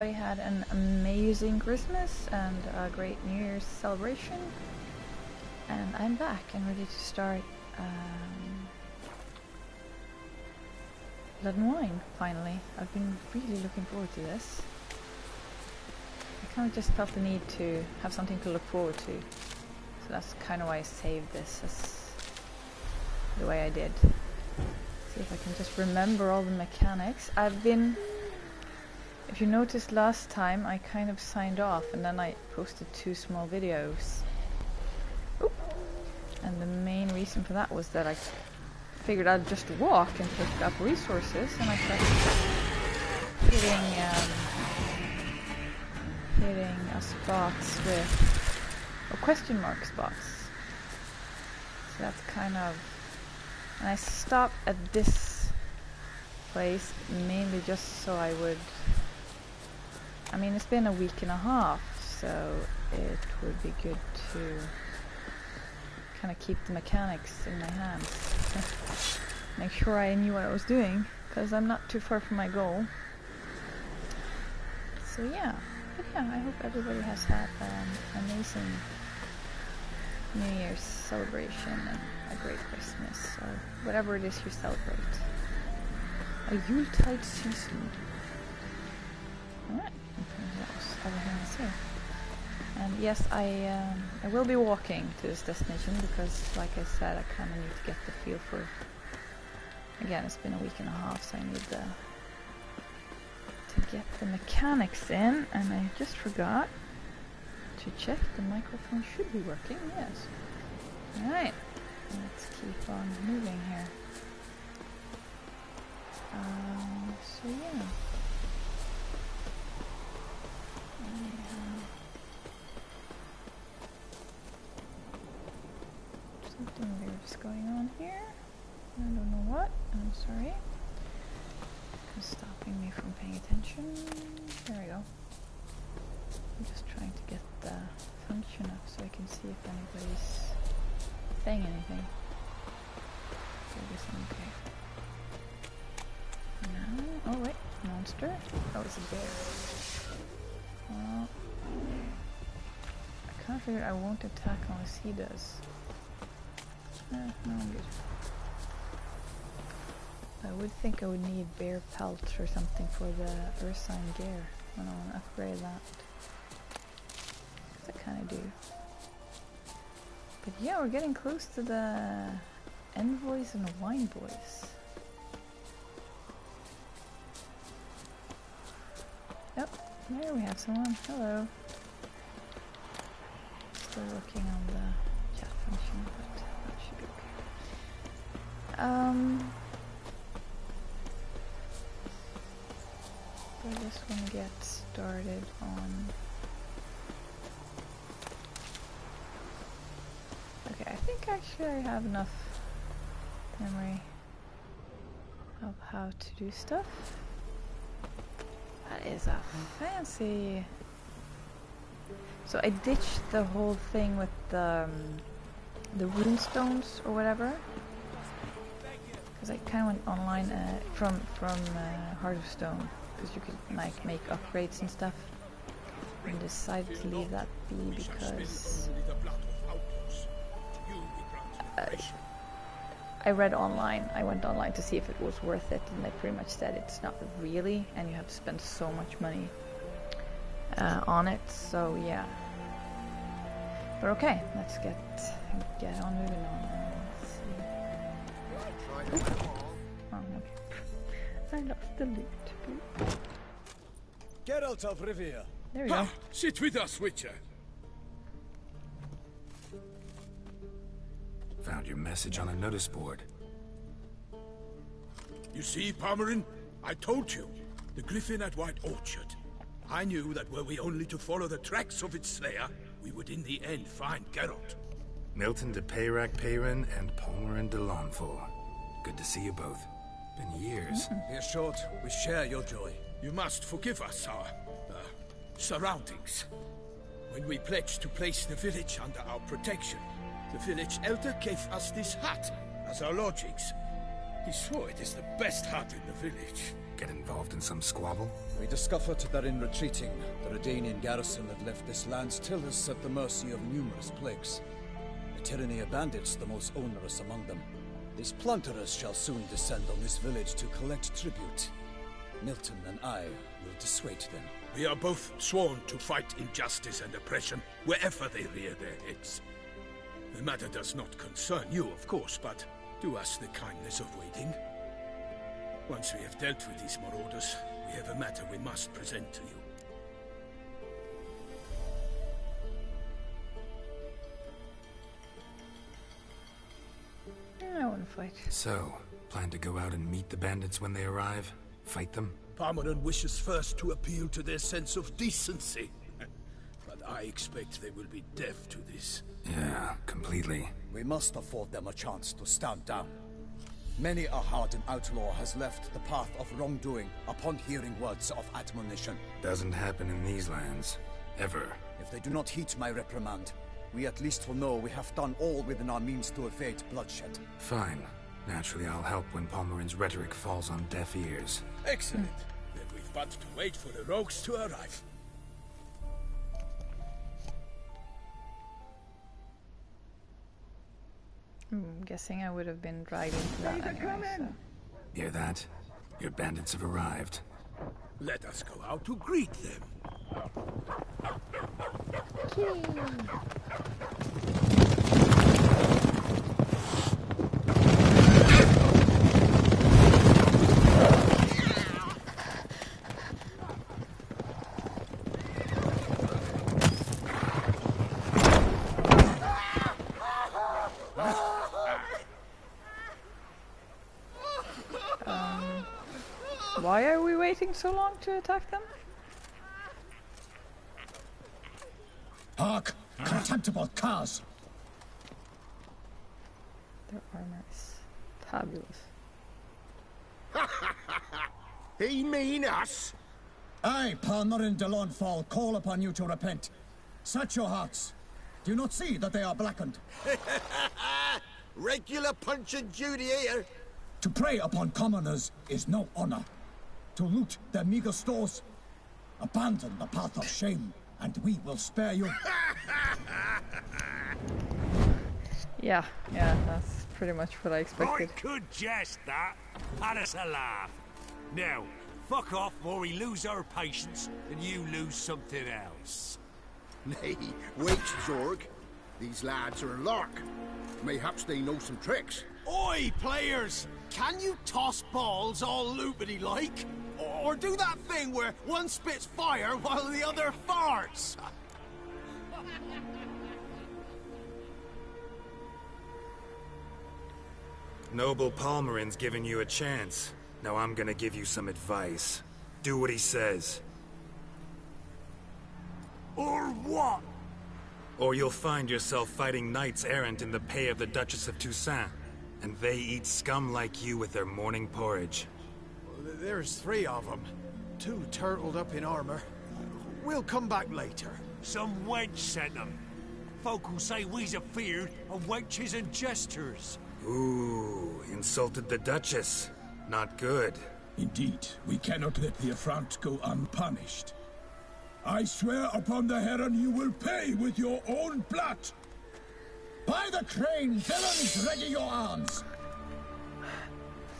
I had an amazing Christmas and a great New Year's celebration, and I'm back and ready to start Blood and Wine, finally. I've been really looking forward to this. I kind of just felt the need to have something to look forward to, so that's kind of why I saved this as the way I did. See if I can just remember all the mechanics. If you noticed last time, I kind of signed off and then I posted 2 small videos. Oop. And the main reason for that was that I figured I'd just walk and pick up resources, and I kept hitting spots with question mark spots. So that's kind of... And I stopped at this place mainly just so I would... I mean, it's been a week and a half, so it would be good to kind of keep the mechanics in my hands. Make sure I knew what I was doing, because I'm not too far from my goal. So yeah, but yeah, I hope everybody has had an amazing New Year's celebration and a great Christmas, or whatever it is you celebrate. A Yuletide season. Alright. That was everything I say. And yes, I will be walking to this destination because, like I said, I kind of need to get the feel for... Again, it's been a week and a half, so I need to get the mechanics in. And I just forgot to check the microphone should be working. Yes. Alright, let's keep on moving here. So yeah. Something weird is going on here. I don't know what. I'm sorry. It's stopping me from paying attention. There we go. I'm just trying to get the function up so I can see if anybody's saying anything. So I guess I'm okay. Now, oh wait, monster. Oh, it's a bear. Well, I kind of figured I won't attack unless he does. No, I'm good. I would think I would need bear pelts or something for the Ursine gear when I want to upgrade that. I kind of do. But yeah, we're getting close to the Envoys and the Wineboys. Yep, there we have someone. Hello. Still working on the chat function, but that should be okay. I just want to get started on... Okay, I think actually I have enough memory of how to do stuff. That is a fancy... So I ditched the whole thing with the rune stones or whatever, because I kind of went online from Heart of Stone, because you could like make upgrades and stuff, and decided to leave that be because I read online. I went online to see if it was worth it, and they pretty much said it's not really, and you have to spend so much money on it. So yeah. But okay, let's get on moving on. Let's see. Oh, okay. I lost the loot. Geralt of Rivia. There we go. Sit with us, Witcher. Found your message on a notice board. You see, Peyrac-Peyrin? I told you. The griffin at White Orchard. I knew that were we only to follow the tracks of its slayer, we would in the end find Geralt. Milton de Peyrac-Peyrin and Peyrac de Launfal. Good to see you both. Been years. Here's short. We share your joy. You must forgive us our surroundings. When we pledged to place the village under our protection, the village elder gave us this hut as our lodgings. He swore it is the best hut in the village. Get involved in some squabble? We discovered that in retreating, the Redanian garrison that left this land still is at the mercy of numerous plagues. The tyranny of bandits the most onerous among them. These plunderers shall soon descend on this village to collect tribute. Milton and I will dissuade them. We are both sworn to fight injustice and oppression wherever they rear their heads. The matter does not concern you, of course, but do us the kindness of waiting. Once we have dealt with these marauders, we have a matter we must present to you. I want to fight. So, plan to go out and meet the bandits when they arrive? Fight them? Peyrac-Peyrin wishes first to appeal to their sense of decency. But I expect they will be deaf to this. Yeah, completely. We must afford them a chance to stand down. Many a hardened outlaw has left the path of wrongdoing upon hearing words of admonition. Doesn't happen in these lands. Ever. If they do not heed my reprimand, we at least will know we have done all within our means to evade bloodshed. Fine. Naturally, I'll help when Peyrac-Peyrin's rhetoric falls on deaf ears. Excellent. Then we've but to wait for the rogues to arrive. I'm guessing I would have been dragged into that anyway, so. Hear that? Your bandits have arrived. Let us go out to greet them. Why are we waiting so long to attack them? Hark! Contemptible curs! Their armor is fabulous. He mean us? I, Peyrac-Peyrin de Launfal, call upon you to repent. Set your hearts. Do you not see that they are blackened? Regular punch and duty here. To prey upon commoners is no honor. To loot their meager stores, abandon the path of shame, and we will spare you. Yeah, that's pretty much what I expected. I could jest that. Had us a laugh. Now, fuck off or we lose our patience and you lose something else. Nay, wait, Zorg. These lads are a lark. Mayhaps they know some tricks. Oi, players! Can you toss balls all loopity like? Or do that thing where one spits fire while the other farts? Noble Peyrac-Peyrin's giving you a chance. Now I'm gonna give you some advice. Do what he says. Or what? Or you'll find yourself fighting knights errant in the pay of the Duchess of Toussaint. And they eat scum like you with their morning porridge. There's 3 of them. 2 turtled up in armor. We'll come back later. Some wench sent them. Folk will say we's afeard of wenches and jesters. Ooh, insulted the Duchess. Not good. Indeed, we cannot let the affront go unpunished. I swear upon the Heron you will pay with your own blood! By the crane, villains, ready your arms!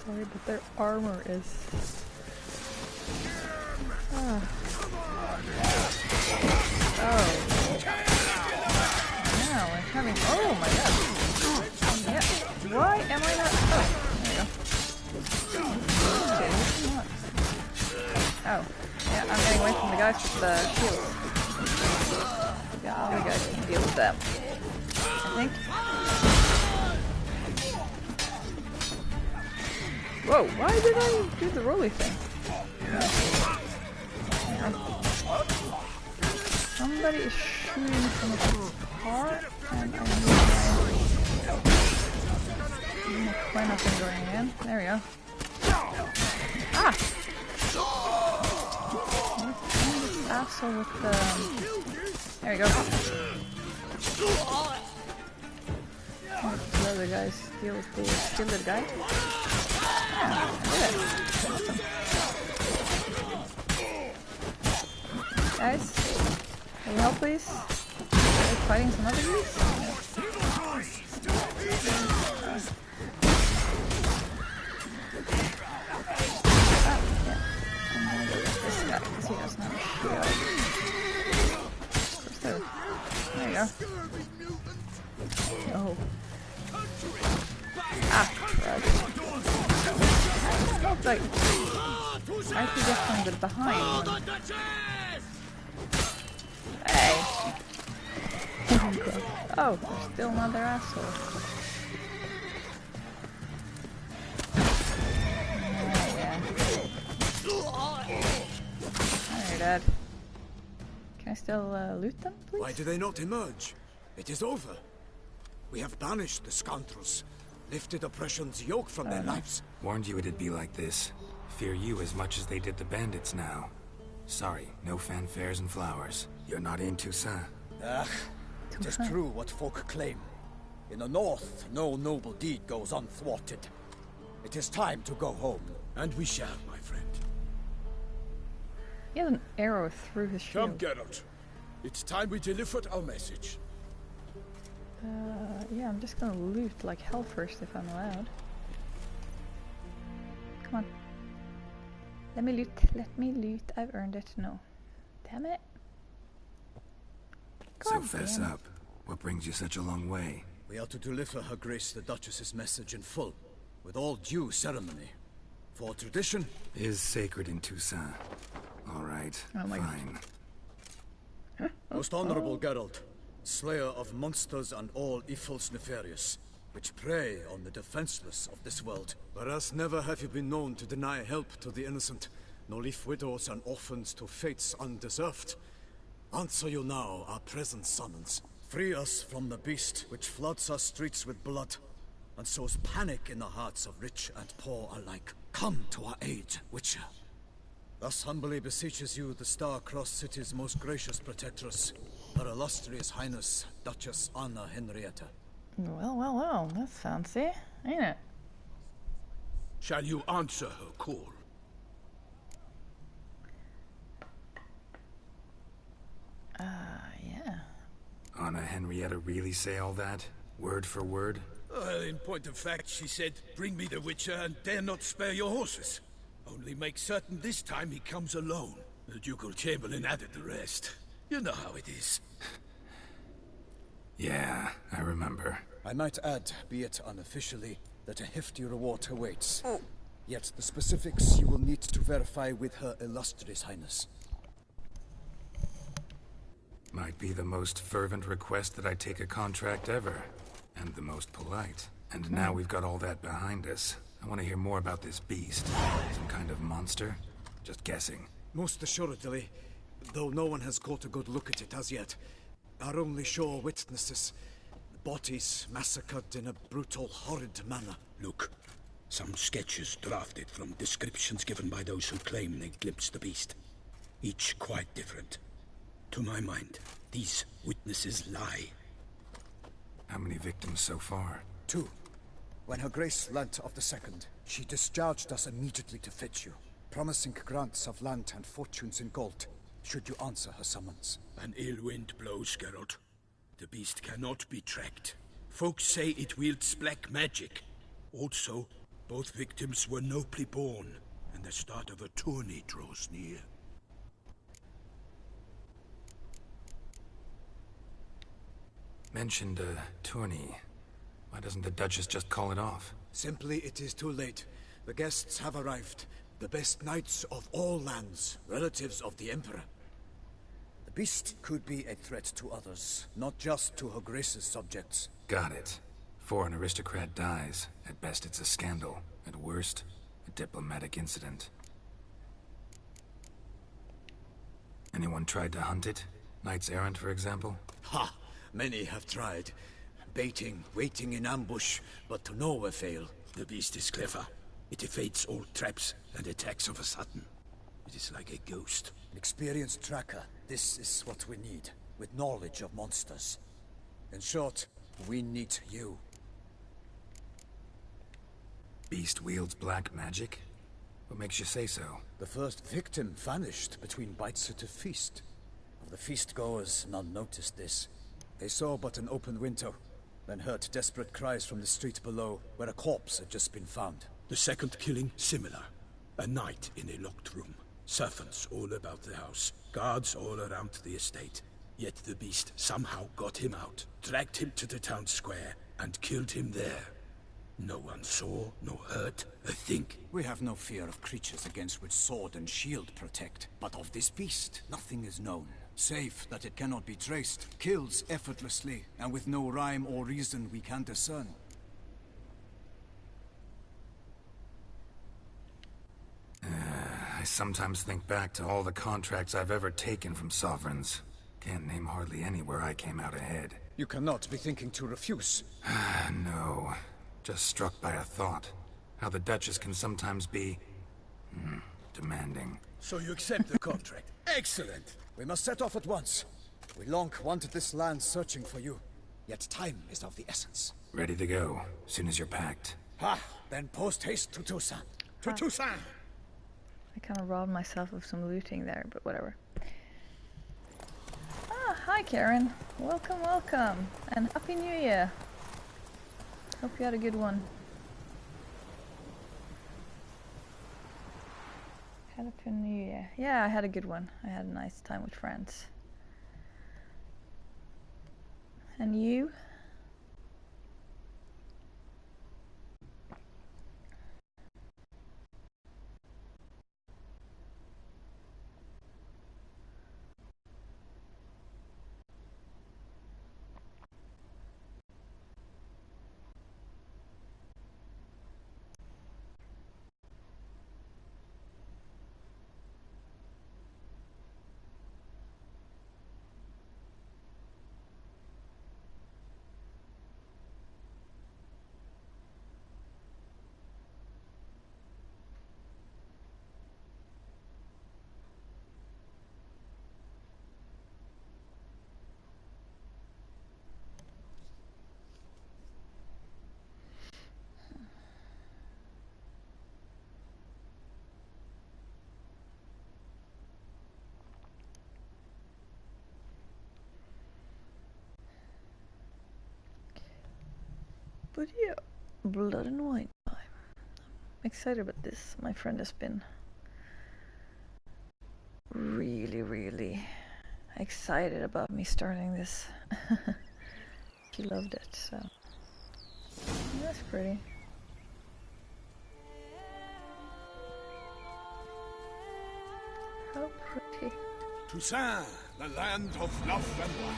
Sorry, but their armor is... Oh. Now I'm having... Oh my god! Yeah. Why am I not... Oh, there you go. Okay, what's not? Oh. Yeah, I'm getting away from the guys with the shields. The other guys can deal with them. I think. Whoa, why did I do the rolly thing? Somebody is shooting from a car, and I need my coin up and going again. There we go. Ah! This asshole with the... There we go. The other guys deal with the skilled guy. Yeah, I did it. Guys, can you help please? Are they fighting some other beasts? I'm gonna go with this guy because he doesn't have a shield. There you go. Oh. Ah, crud. Oh, like, I could get from the behind. Hey! Oh, there's still another asshole. Yeah. Oh, you're dead. Can I still loot them, please? Why do they not emerge? It is over. We have banished the scoundrels, lifted oppression's yoke from their lives. Warned you it'd be like this. Fear you as much as they did the bandits now. Sorry, no fanfares and flowers. You're not in Toussaint. It is true what folk claim. In the north, no noble deed goes unthwarted. It is time to go home. And we shall, my friend. He has an arrow through his Come, shield. Geralt. It's time we delivered our message. Yeah, I'm just gonna loot like hell first if I'm allowed. Come on. Let me loot, I've earned it. No. Damn it. So fess up. What brings you such a long way? We are to deliver Her Grace the Duchess's message in full, with all due ceremony. For tradition is sacred in Toussaint. All right, fine. Most honorable Geralt, slayer of monsters and all evils nefarious, which prey on the defenseless of this world. Whereas never have you been known to deny help to the innocent, nor leave widows and orphans to fates undeserved. Answer you now our present summons. Free us from the beast which floods our streets with blood, and sows panic in the hearts of rich and poor alike. Come to our aid, Witcher. Thus humbly beseeches you the Star-Crossed City's most gracious protectress, Her illustrious Highness, Duchess Anna Henrietta. Well, that's fancy, ain't it? Shall you answer her call? Yeah. Anna Henrietta really say all that? Word for word? Well, in point of fact, she said, bring me the Witcher and dare not spare your horses. Only make certain this time he comes alone. The Ducal Chamberlain added the rest. You know how it is. Yeah, I remember. I might add, be it unofficially, that a hefty reward awaits. Yet the specifics you will need to verify with Her illustrious Highness. Might be the most fervent request that I take a contract ever. And the most polite. And now we've got all that behind us. I want to hear more about this beast. Some kind of monster? Just guessing. Most assuredly, though no one has caught a good look at it as yet. Our only sure witnesses. Bodies massacred in a brutal, horrid manner. Look, some sketches drafted from descriptions given by those who claim they glimpsed the beast. Each quite different. To my mind, these witnesses lie. How many victims so far? 2. When Her Grace learnt of the second, she discharged us immediately to fetch you, promising grants of land and fortunes in gold, should you answer her summons. An ill wind blows, Geralt. The beast cannot be tracked. Folks say it wields black magic. Also, both victims were nobly born, and the start of a tourney draws near. Mentioned a tourney. Why doesn't the Duchess just call it off? Simply, it is too late. The guests have arrived. The best knights of all lands, relatives of the Emperor. The beast could be a threat to others, not just to Her Grace's subjects. Got it. Before an aristocrat dies, at best it's a scandal. At worst, a diplomatic incident. Anyone tried to hunt it? Knights errant, for example? Ha! Many have tried. Baiting, waiting in ambush, but to no avail. The beast is clever. It evades all traps and attacks of a sudden. It is like a ghost. An experienced tracker. This is what we need, with knowledge of monsters. In short, we need you. Beast wields black magic? What makes you say so? The first victim vanished between bites at a feast. The feast-goers none noticed this. They saw but an open window, then heard desperate cries from the street below, where a corpse had just been found. The second killing, similar. A night in a locked room. Servants all about the house. Guards all around the estate. Yet the beast somehow got him out, dragged him to the town square, and killed him there. No one saw, nor heard a thing. We have no fear of creatures against which sword and shield protect. But of this beast, nothing is known. Save that it cannot be traced, kills effortlessly, and with no rhyme or reason we can discern. I sometimes think back to all the contracts I've ever taken from sovereigns. Can't name hardly any where I came out ahead. You cannot be thinking to refuse. No. Just struck by a thought. How the Duchess can sometimes be... demanding. So you accept the contract. Excellent! We must set off at once. We long wanted this land searching for you. Yet time is of the essence. Ready to go, soon as you're packed. Ha! Then post-haste to Toussaint. To Toussaint! I kind of robbed myself of some looting there, but whatever. Ah, hi Karen. Welcome, welcome. And Happy New Year. Hope you had a good one. Happy New Year. Yeah, I had a good one. I had a nice time with friends. And you? But yeah, blood and wine time. I'm excited about this. My friend has been really excited about me starting this. She loved it, so that's pretty. How pretty. Toussaint, the land of love and wine.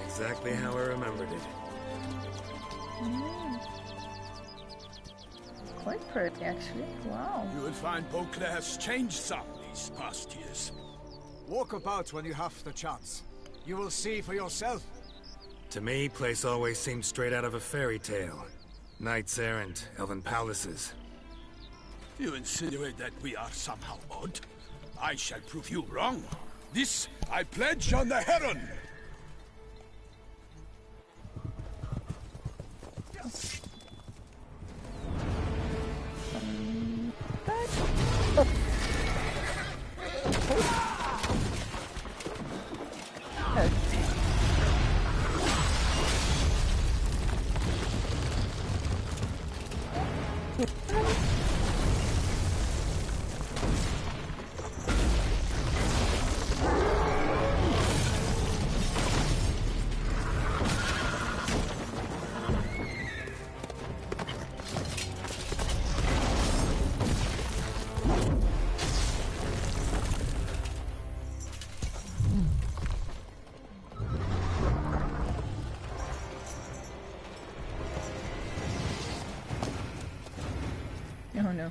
Exactly how I remembered it. Quite pretty, actually. Wow. You will find Beauclair has changed some these past years. Walk about when you have the chance. You will see for yourself. To me, place always seemed straight out of a fairy tale. Knights errant, elven palaces. You insinuate that we are somehow odd? I shall prove you wrong. This I pledge on the Heron. Oh no.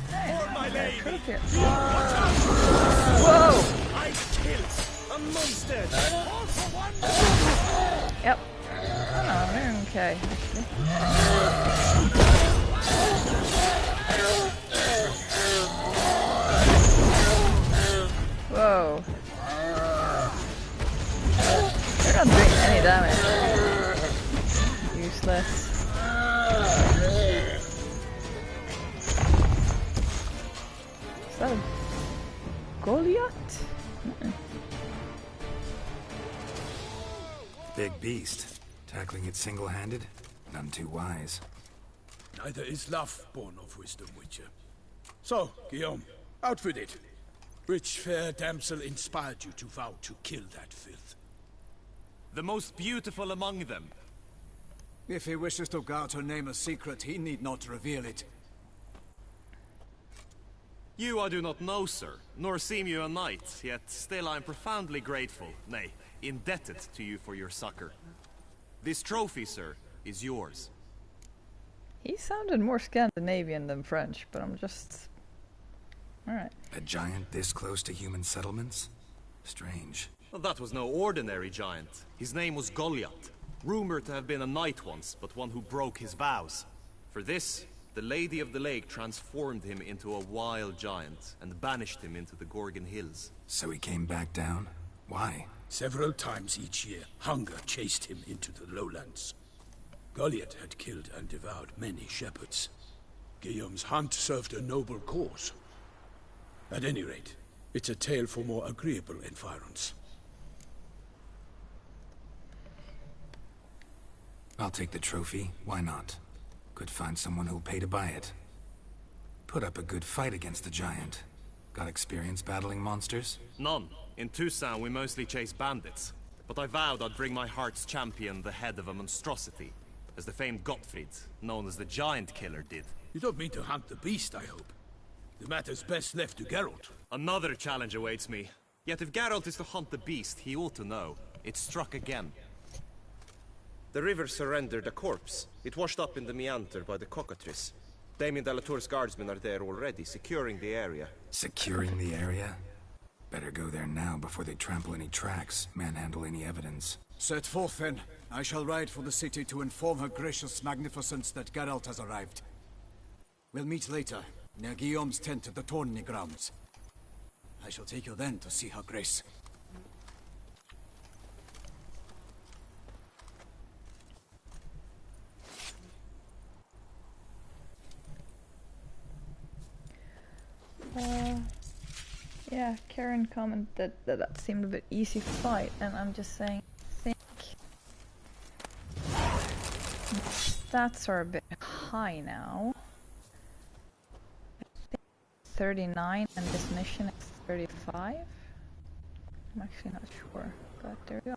For my lady! Whoa! I killed a monster! All for one! Yep. Oh, they're okay, actually. Whoa. They're not doing any damage. Useless. Is that a Goliath? Big beast. Tackling it single-handed? None too wise. Neither is love born of wisdom, Witcher. So, Guillaume, out with it. Which fair damsel inspired you to vow to kill that filth? The most beautiful among them. If he wishes to guard her name a secret, he need not reveal it. You I do not know, sir, nor seem you a knight, yet still I am profoundly grateful, nay, indebted to you for your succor. This trophy, sir, is yours. He sounded more Scandinavian than French, but I'm just... Alright. A giant this close to human settlements? Strange. Well, that was no ordinary giant. His name was Goliath, rumored to have been a knight once, but one who broke his vows. For this, the Lady of the Lake transformed him into a wild giant and banished him into the Gorgon Hills. So he came back down? Why? Several times each year, hunger chased him into the lowlands. Goliath had killed and devoured many shepherds. Guillaume's hunt served a noble cause. At any rate, it's a tale for more agreeable environs. I'll take the trophy. Why not? Could find someone who'll pay to buy it. Put up a good fight against the giant. Got experience battling monsters? None. In Toussaint, we mostly chase bandits. But I vowed I'd bring my heart's champion the head of a monstrosity, as the famed Gottfried, known as the Giant Killer, did. You don't mean to hunt the beast, I hope. The matter's best left to Geralt. Another challenge awaits me. Yet if Geralt is to hunt the beast, he ought to know. It struck again. The river surrendered a corpse. It washed up in the meander by the cockatrice. Damien de la Tour's guardsmen are there already, securing the area. Securing the area? Better go there now before they trample any tracks, manhandle any evidence. Set forth then. I shall ride for the city to inform her gracious magnificence that Geralt has arrived. We'll meet later, near Guillaume's tent at the Tourney grounds. I shall take you then to see her grace. Yeah, Karen commented that seemed a bit easy fight, and I'm just saying, I think stats are a bit high now. I think 39 and this mission is 35. I'm actually not sure, but there we go.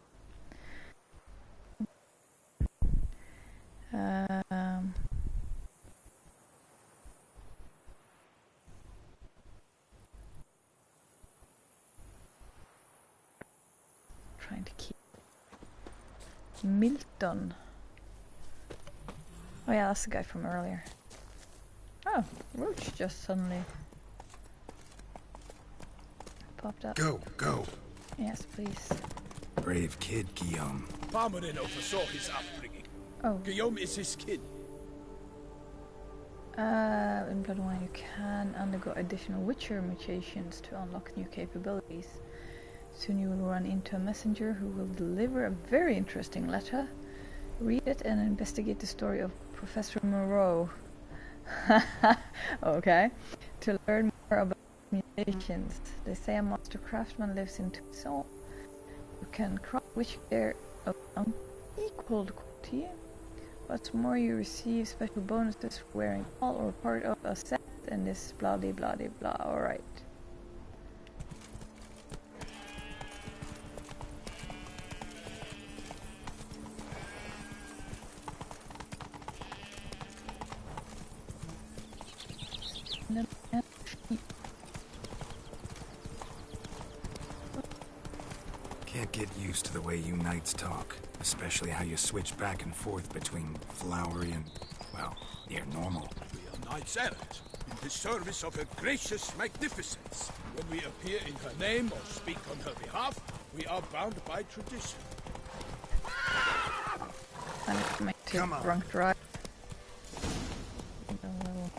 Trying to keep Milton. Oh yeah, that's the guy from earlier. Oh, Roach just suddenly popped up. Go! Yes, please. Brave kid, Guillaume. Parmarin oversaw his upbringing. Oh. Guillaume is his kin. In Blood and Wine you can undergo additional Witcher mutations to unlock new capabilities. Soon you will run into a messenger who will deliver a very interesting letter. Read it and investigate the story of Professor Moreau. Okay. To learn more about mutations. They say a master craftsman lives in Toussaint. You can craft which are of unequaled quality. What's more, you receive special bonuses for wearing all or part of a set and this blah de blah de blah. Alright. Can't get used to the way you knights talk, especially how you switch back and forth between flowery and, well, near normal. We are knights errant, in the service of her gracious magnificence. When we appear in her name or speak on her behalf, we are bound by tradition. I'm coming to drunk drive. A little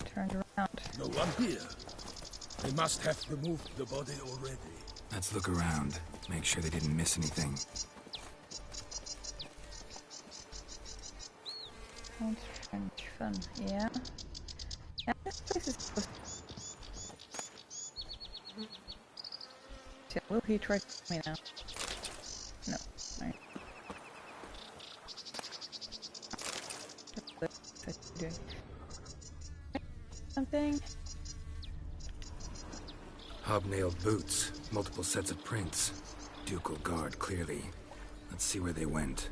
turned around. No one here. They must have removed the body already. Let's look around. Make sure they didn't miss anything. Sounds fun. Yeah. Yeah, this place is close. Will he try to kill me now? No. Alright. What's he doing? Something? Hobnailed boots, multiple sets of prints. Ducal guard, clearly. Let's see where they went.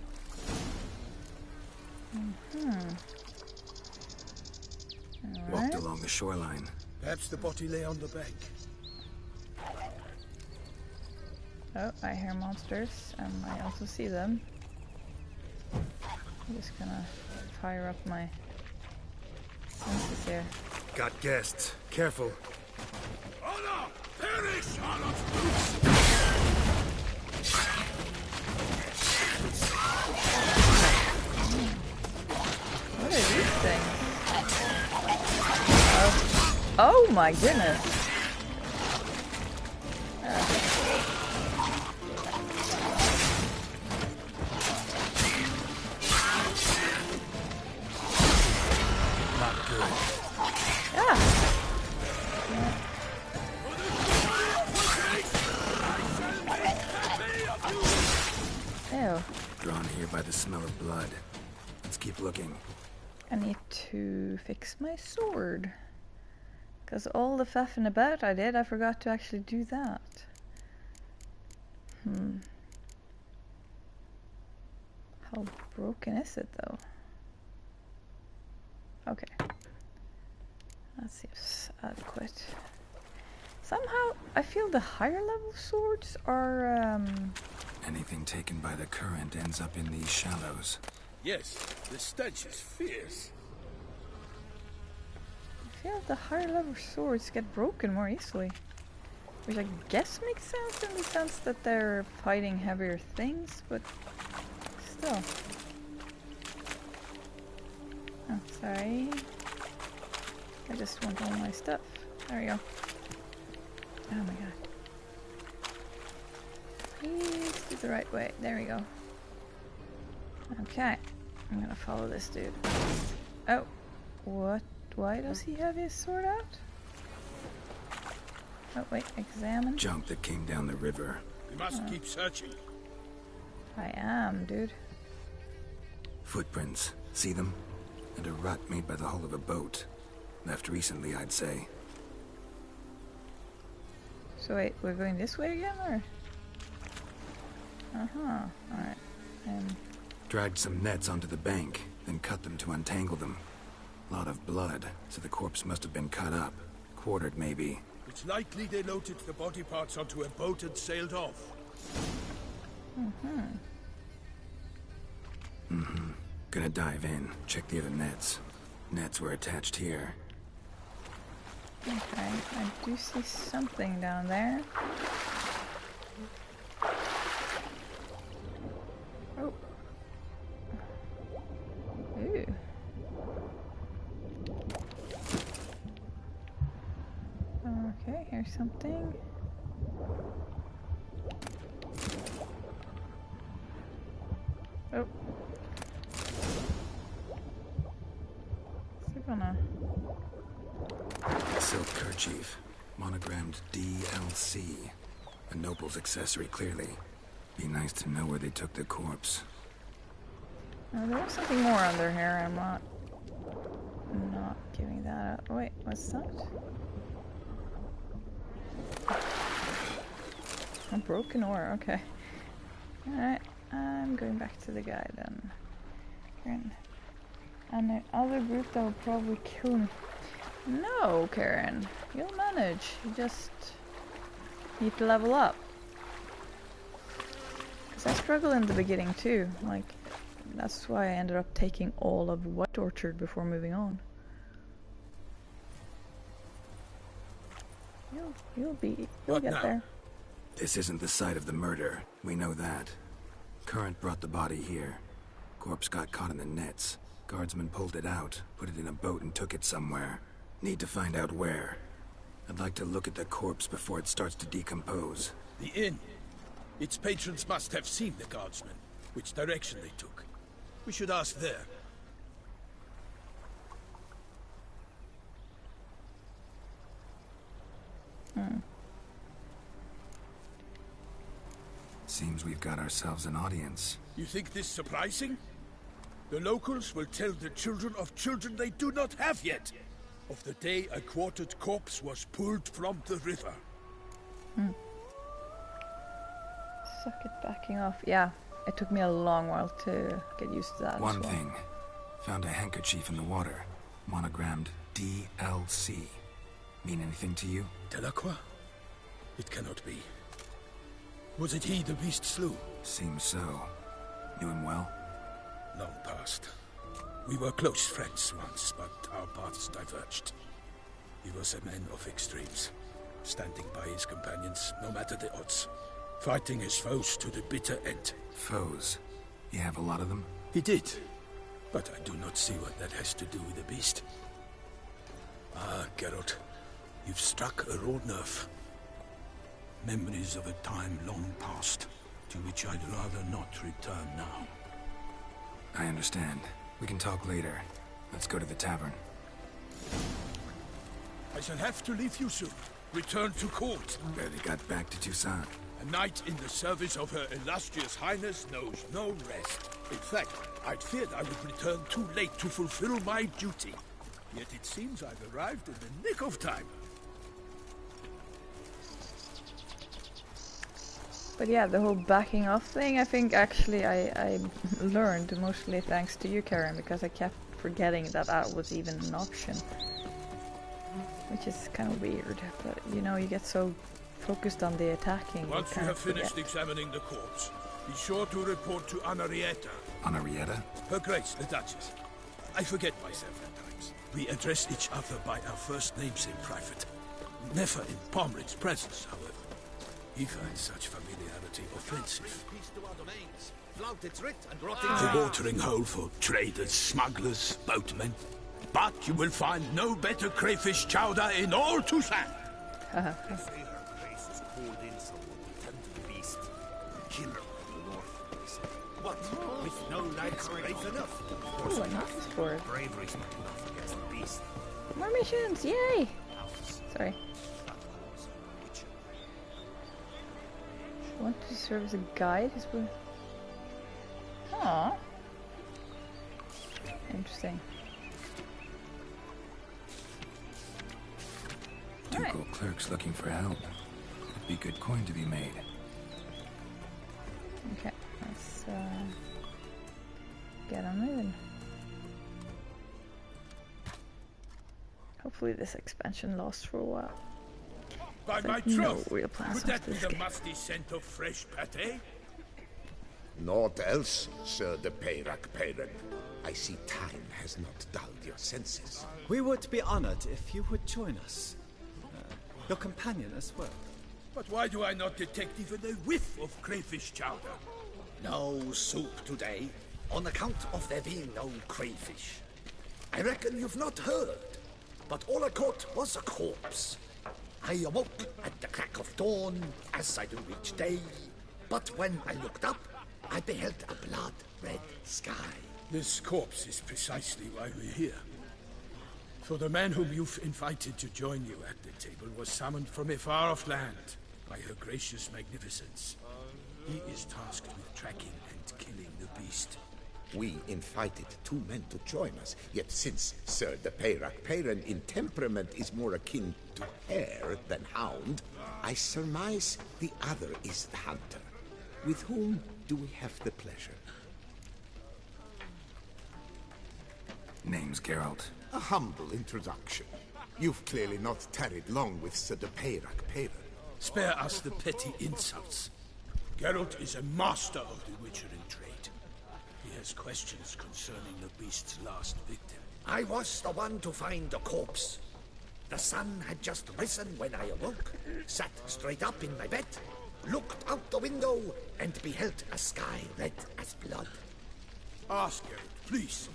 Walked along the shoreline. Perhaps the body lay on the bank. Oh, I hear monsters, and I also see them. I'm just gonna fire up my senses here. Got guests. Careful. Oh no! Perish, Charlotte's boots! What are these things? Oh my goodness! Not good. Ew. Drawn here by the smell of blood. Let's keep looking. I need to fix my sword. Because all the faffing about I did, I forgot to actually do that. How broken is it though? Okay. That seems adequate. Somehow, I feel the higher level swords are, Anything taken by the current ends up in these shallows. Yes, the stench is fierce. I feel the higher level swords get broken more easily. Which I guess makes sense in the sense that they're fighting heavier things, but still. Oh, sorry. I just want all my stuff. There we go. Oh my god. Please do the right way. There we go. Okay. I'm gonna follow this dude. Oh. What? Why does he have his sword out? Oh wait, examine. Junk that came down the river. We must keep searching. I am, dude. Footprints. See them? And a rut made by the hull of a boat. Left recently, I'd say. So wait, we're going this way again, or? Alright. Dragged some nets onto the bank, then cut them to untangle them. Lot of blood, so the corpse must have been cut up. Quartered, maybe. It's likely they loaded the body parts onto a boat and sailed off. Gonna dive in, check the other nets. Nets were attached here. Okay, I do see something down there. Oh. Ooh. Okay, here's something. Oh. Is it gonna... Silk kerchief, monogrammed DLC. A noble's accessory, clearly. Be nice to know where they took the corpse. Oh, there was something more under here. I'm not giving that up. Wait, what's that? A broken ore. Okay. All right. I'm going back to the guy then. And the other group that will probably kill me. No, Karen. You'll manage. You just need to level up. Because I struggled in the beginning too. Like, that's why I ended up taking all of White Orchard before moving on. You'll get now? there. This isn't the site of the murder. We know that. Current brought the body here. Corpse got caught in the nets. Guardsmen pulled it out, put it in a boat and took it somewhere. Need to find out where. I'd like to look at the corpse before it starts to decompose. The inn. Its patrons must have seen the guardsmen, which direction they took. We should ask there. Seems we've got ourselves an audience. You think this surprising? The locals will tell the children of children they do not have yet, of the day a quartered corpse was pulled from the river. Suck it backing off. Yeah, it took me a long while to get used to that. One thing. Found a handkerchief in the water. Monogrammed DLC. Mean anything to you? Delacroix? It cannot be. Was it he the beast slew? Seems so. Knew him well? Long past. We were close friends once, but our paths diverged. He was a man of extremes, standing by his companions, no matter the odds. Fighting his foes to the bitter end. Foes? You have a lot of them? He did. But I do not see what that has to do with the beast. Ah, Geralt. You've struck a raw nerve. Memories of a time long past, to which I'd rather not return now. I understand. We can talk later. Let's go to the tavern. I shall have to leave you soon. Return to court. Barely got back to Toussaint. A knight in the service of Her Illustrious Highness knows no rest. In fact, I'd feared I would return too late to fulfill my duty. Yet it seems I've arrived in the nick of time. But yeah, the whole backing off thing, I think actually I learned mostly thanks to you, Karen, because I kept forgetting that that was even an option. Which is kind of weird, but you know, you get so focused on the attacking. Once you have finished examining the corpse, be sure to report to Anarietta. Anarietta? Her Grace, the Duchess. I forget myself at times. We address each other by our first names in private. Never in Pomred's presence, however. He finds such familiarity offensive. A watering hole for traders, smugglers, boatmen. But you will find no better crayfish chowder in all Toussaint. What? With no lads brave enough? Ooh, a notice board. Bravery's not enough against the beast. More missions, yay! Sorry. Want to serve as a guide? Aww. Interesting. Ducal clerks looking for help. Would be good coin to be made. Okay, let's get on moving. Hopefully this expansion lasts for a while. By my no troth, real plans could that be this the game. musty scent of fresh pate? Naught else, Sir de Peyrac-Peyrin. I see time has not dulled your senses. We would be honored if you would join us. Your companion as well. But why do I not detect even a whiff of crayfish chowder? No soup today, on account of there being no crayfish. I reckon you've not heard, but all I caught was a corpse. I awoke at the crack of dawn, as I do each day, but when I looked up, I beheld a blood-red sky. This corpse is precisely why we're here. For the man whom you've invited to join you at the table was summoned from a far-off land by her gracious magnificence. He is tasked with tracking and killing the beast. We invited two men to join us, yet since Sir de Peyrac-Peyrin in temperament is more akin to hare than hound, I surmise the other is the hunter. With whom do we have the pleasure? Name's Geralt. A humble introduction. You've clearly not tarried long with Sir de Peyrac-Peyrin. Spare us the petty insults. Geralt is a master of the witchering trade. He has questions concerning the beast's last victim. I was the one to find the corpse. The sun had just risen when I awoke, sat straight up in my bed, looked out the window, and beheld a sky red as blood. Ask Geralt, please,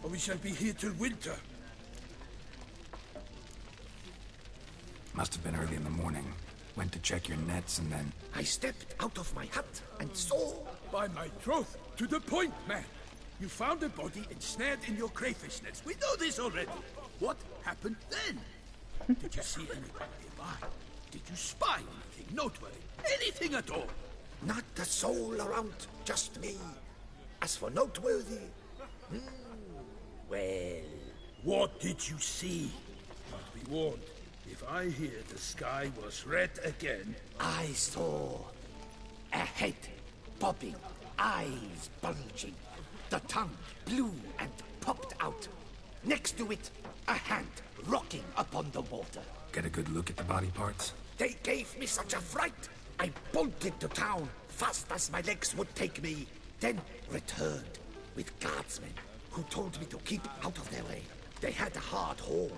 or we shall be here till winter. Must have been early in the morning. Went to check your nets and then... I stepped out of my hut and saw... By my troth, to the point, man. You found a body ensnared in your crayfish nets. We know this already. What happened then? Did you see anybody nearby? Did you spy anything noteworthy? Anything at all? Not a soul around, just me. As for noteworthy, well... What did you see? But be warned, if I hear the sky was red again... I saw a head bobbing, eyes bulging, the tongue blue and popped out. Next to it, a hand rocking upon the water. Get a good look at the body parts? They gave me such a fright. I bolted to town, fast as my legs would take me, then returned with guardsmen who told me to keep out of their way. They had a hard hold.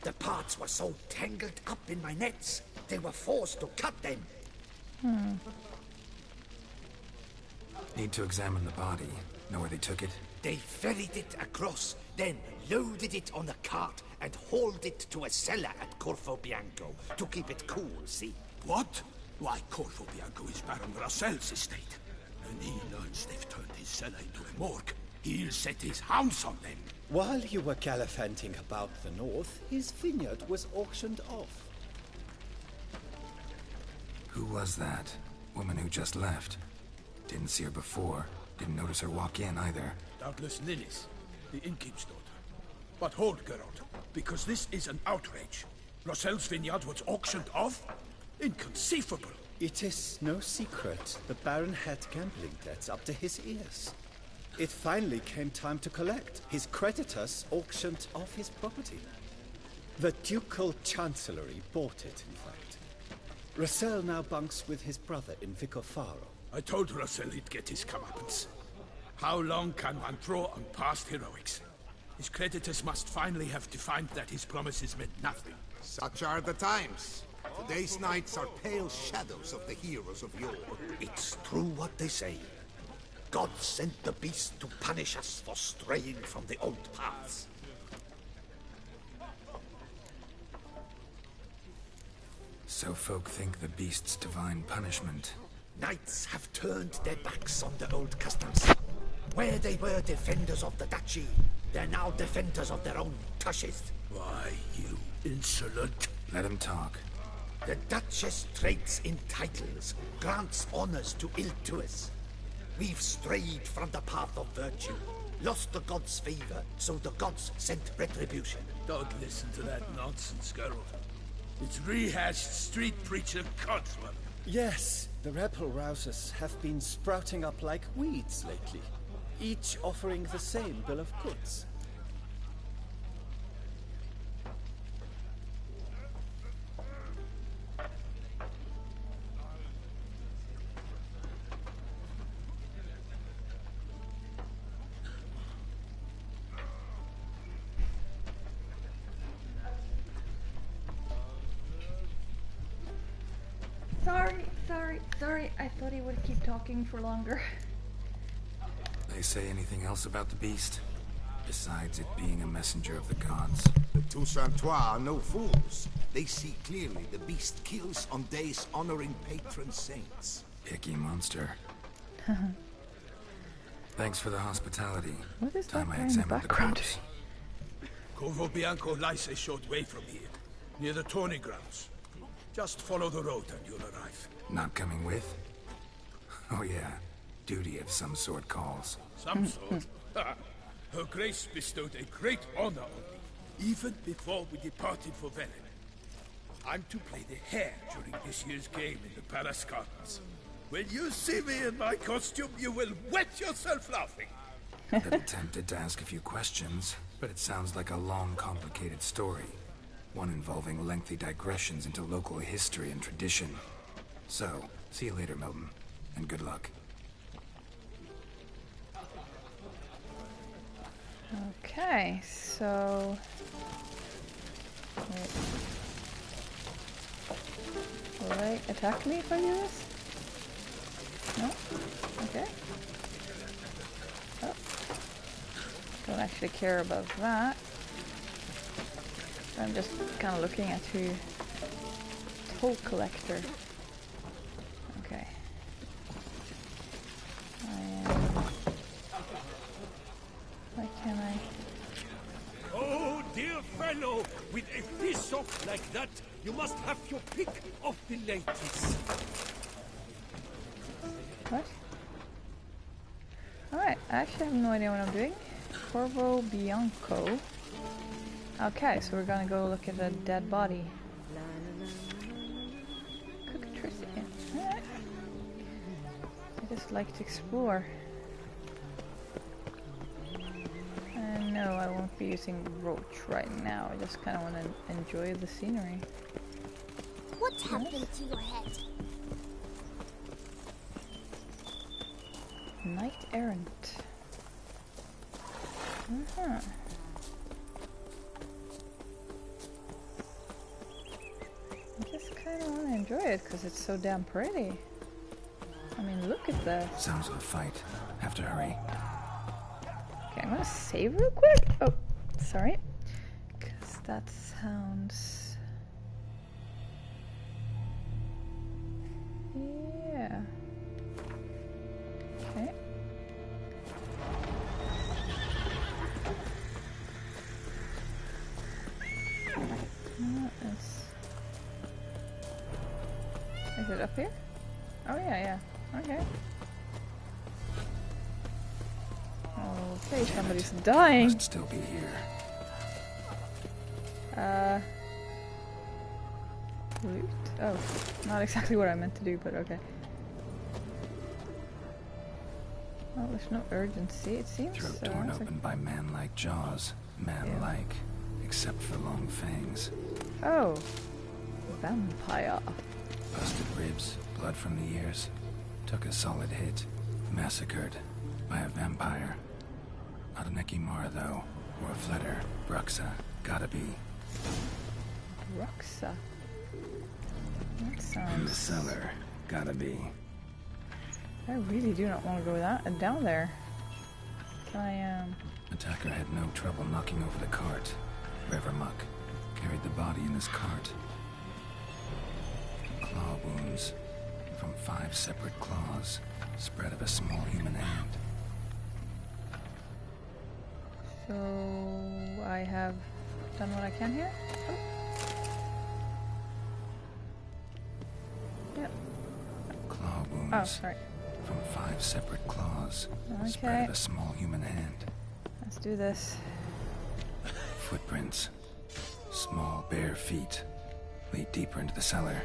The parts were so tangled up in my nets, they were forced to cut them. Need to examine the body. Know where they took it? They ferried it across, then loaded it on a cart and hauled it to a cellar at Corvo Bianco to keep it cool, see? What? Why, Corvo Bianco is Baron Rossel's estate. When he learns they've turned his cellar into a morgue, he'll set his hounds on them. While you were gallivanting about the north, his vineyard was auctioned off. Who was that? Woman who just left. Didn't see her before. Didn't notice her walk in either. Doubtless Lilith, the innkeep's daughter. But hold, Geralt, because this is an outrage. Rossel's vineyard was auctioned off? Inconceivable. It is no secret the Baron had gambling debts up to his ears. It finally came time to collect. His creditors auctioned off his property. The Ducal Chancellery bought it, in fact. Rossel now bunks with his brother in Vicofaro. I told Rossel he'd get his comeuppance. How long can one draw on past heroics? His creditors must finally have defined that his promises meant nothing. Such are the times. Today's knights are pale shadows of the heroes of yore. It's true what they say. God sent the beast to punish us for straying from the old paths. So folk think the beast's divine punishment. Knights have turned their backs on the old customs. Where they were defenders of the duchy, they're now defenders of their own tushes. Why, you insolent... Let him talk. The Duchess trades in titles, grants honors to ill-doers. We've strayed from the path of virtue, lost the gods' favor, so the gods sent retribution. Don't listen to that nonsense, Geralt. It's rehashed street preacher codswallop. Yes, the rebel rousers have been sprouting up like weeds lately, each offering the same bill of goods. Sorry, I thought he would keep talking for longer. They say anything else about the beast? Besides it being a messenger of the gods? The Toussaintois are no fools. They see clearly the beast kills on days honoring patron saints. Picky monster. Thanks for the hospitality. What is Time that I guy in the examined the background? corpse. Corvo Bianco lies a short way from here, near the tourney grounds. Just follow the road and you'll arrive. Not coming with? Oh yeah, duty of some sort calls. Some sort? Her Grace bestowed a great honor on me, even before we departed for Velen. I'm to play the hare during this year's game in the Palace Gardens. When you see me in my costume, you will wet yourself laughing. A little tempted to ask a few questions, but it sounds like a long, complicated story. One involving lengthy digressions into local history and tradition. So, see you later, Milton, and good luck. Okay, so... Wait. Will they attack me if I do this? No? Okay. Oh. Don't actually care about that. I'm just kind of looking at who... Toll collector. Okay. Why can't I... Oh, dear fellow, with a fish off like that, you must have your pick of the ladies. What? Alright, I actually have no idea what I'm doing. Corvo Bianco. Okay, so we're gonna go look at a dead body. Cockatrice. Alright. I just like to explore. And no, I won't be using Roach right now. I just kind of want to enjoy the scenery. What's happening to your head? Knight Errant. Uh-huh. I just kind of want to enjoy it because it's so damn pretty. I mean, look at that. Sounds of a fight. Have to hurry. Okay, I'm gonna save real quick. Oh, sorry. Because that sounds... Yeah. Okay. Is it up here? Oh yeah. Okay. Okay, somebody's dying. Must still be here. Loot? Oh, not exactly what I meant to do, but okay. Well, there's no urgency, it seems. Throat torn open by man-like jaws. Man-like, except for long fangs. Oh, vampire. Busted ribs, blood from the ears. Took a solid hit. Massacred by a vampire. Not an Ekimara, though. Or a Fletter. Bruxa. Gotta be. Bruxa? That sounds... In the cellar. Gotta be. I really do not want to go down there. Can I, Attacker had no trouble knocking over the cart. Revermuck carried the body in his cart. Claw wounds from 5 separate claws, spread of a small human hand. So I have done what I can here? Oh. Yep. Claw wounds. Oh, sorry. From 5 separate claws, spread of a small human hand. Let's do this. Footprints. Small bare feet. Lead deeper into the cellar.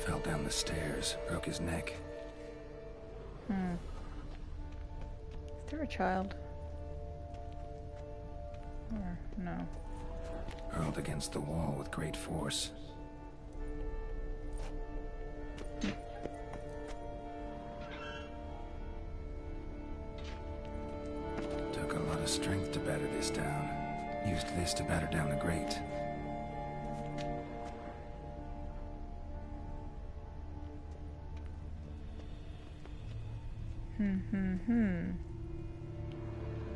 Fell down the stairs, broke his neck. Is there a child? Or no? Hurled against the wall with great force. Took a lot of strength to batter this down. Used this to batter down the grate.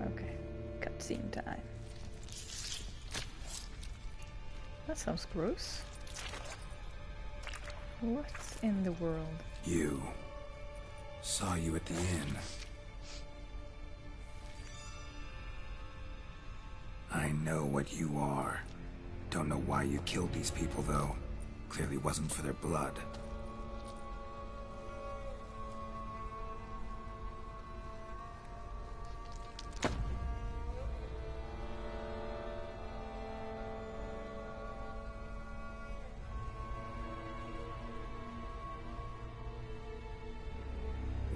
Okay, cutscene time. That sounds gross. What's in the world? You. Saw you at the inn. I know what you are. Don't know why you killed these people, though. Clearly wasn't for their blood.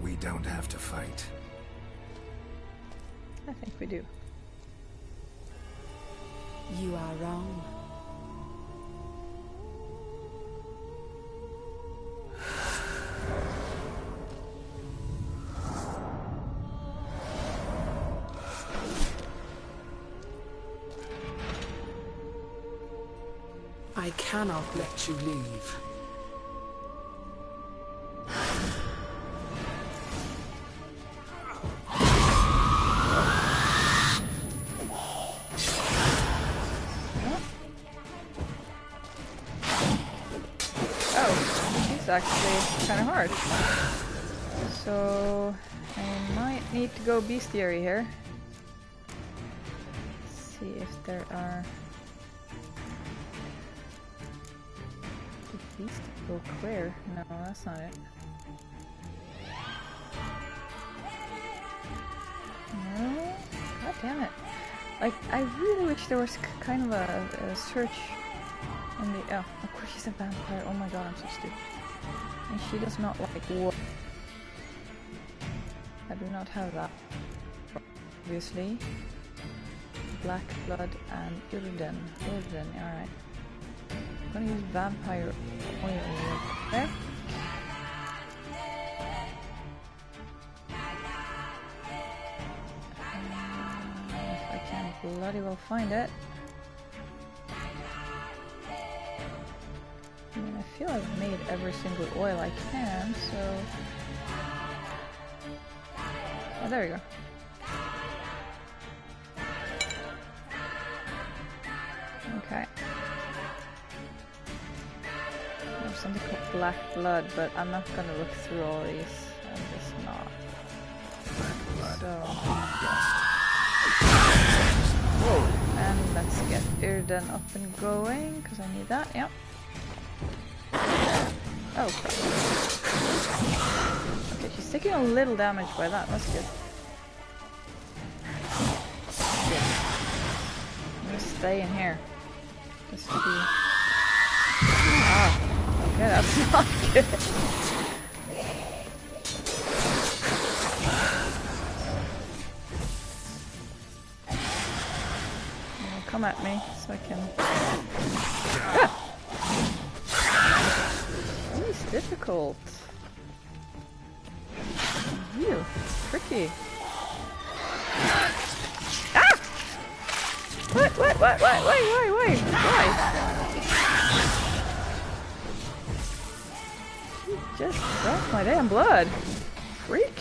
We don't have to fight. I think we do. You are wrong. I cannot let you leave. Actually kind of hard. So I might need to go bestiary here. Let's see if there are Beast will clear. No, that's not it. No? God damn it. Like, I really wish there was kind of a search in the... Oh, of course she's a vampire. Oh my god, I'm so stupid. And she does not like war. I do not have that. Obviously. Black blood and Urden. Alright. I'm gonna use vampire oil there. If I can bloody well find it. I mean, I feel I've made every single oil I can, so... Oh, there we go. Okay. There's something called black blood, but I'm not gonna look through all these. I'm just not. So. Whoa. And let's get Urden up and going, because I need that, yep. Oh crap. Okay, she's taking a little damage by that, that's good. I'm gonna stay in here. Just to be... Ah, okay, that's not good. Come at me so I can... Ah! This is difficult. Real tricky. Ah! What? Why? You just drank my damn blood. Freak.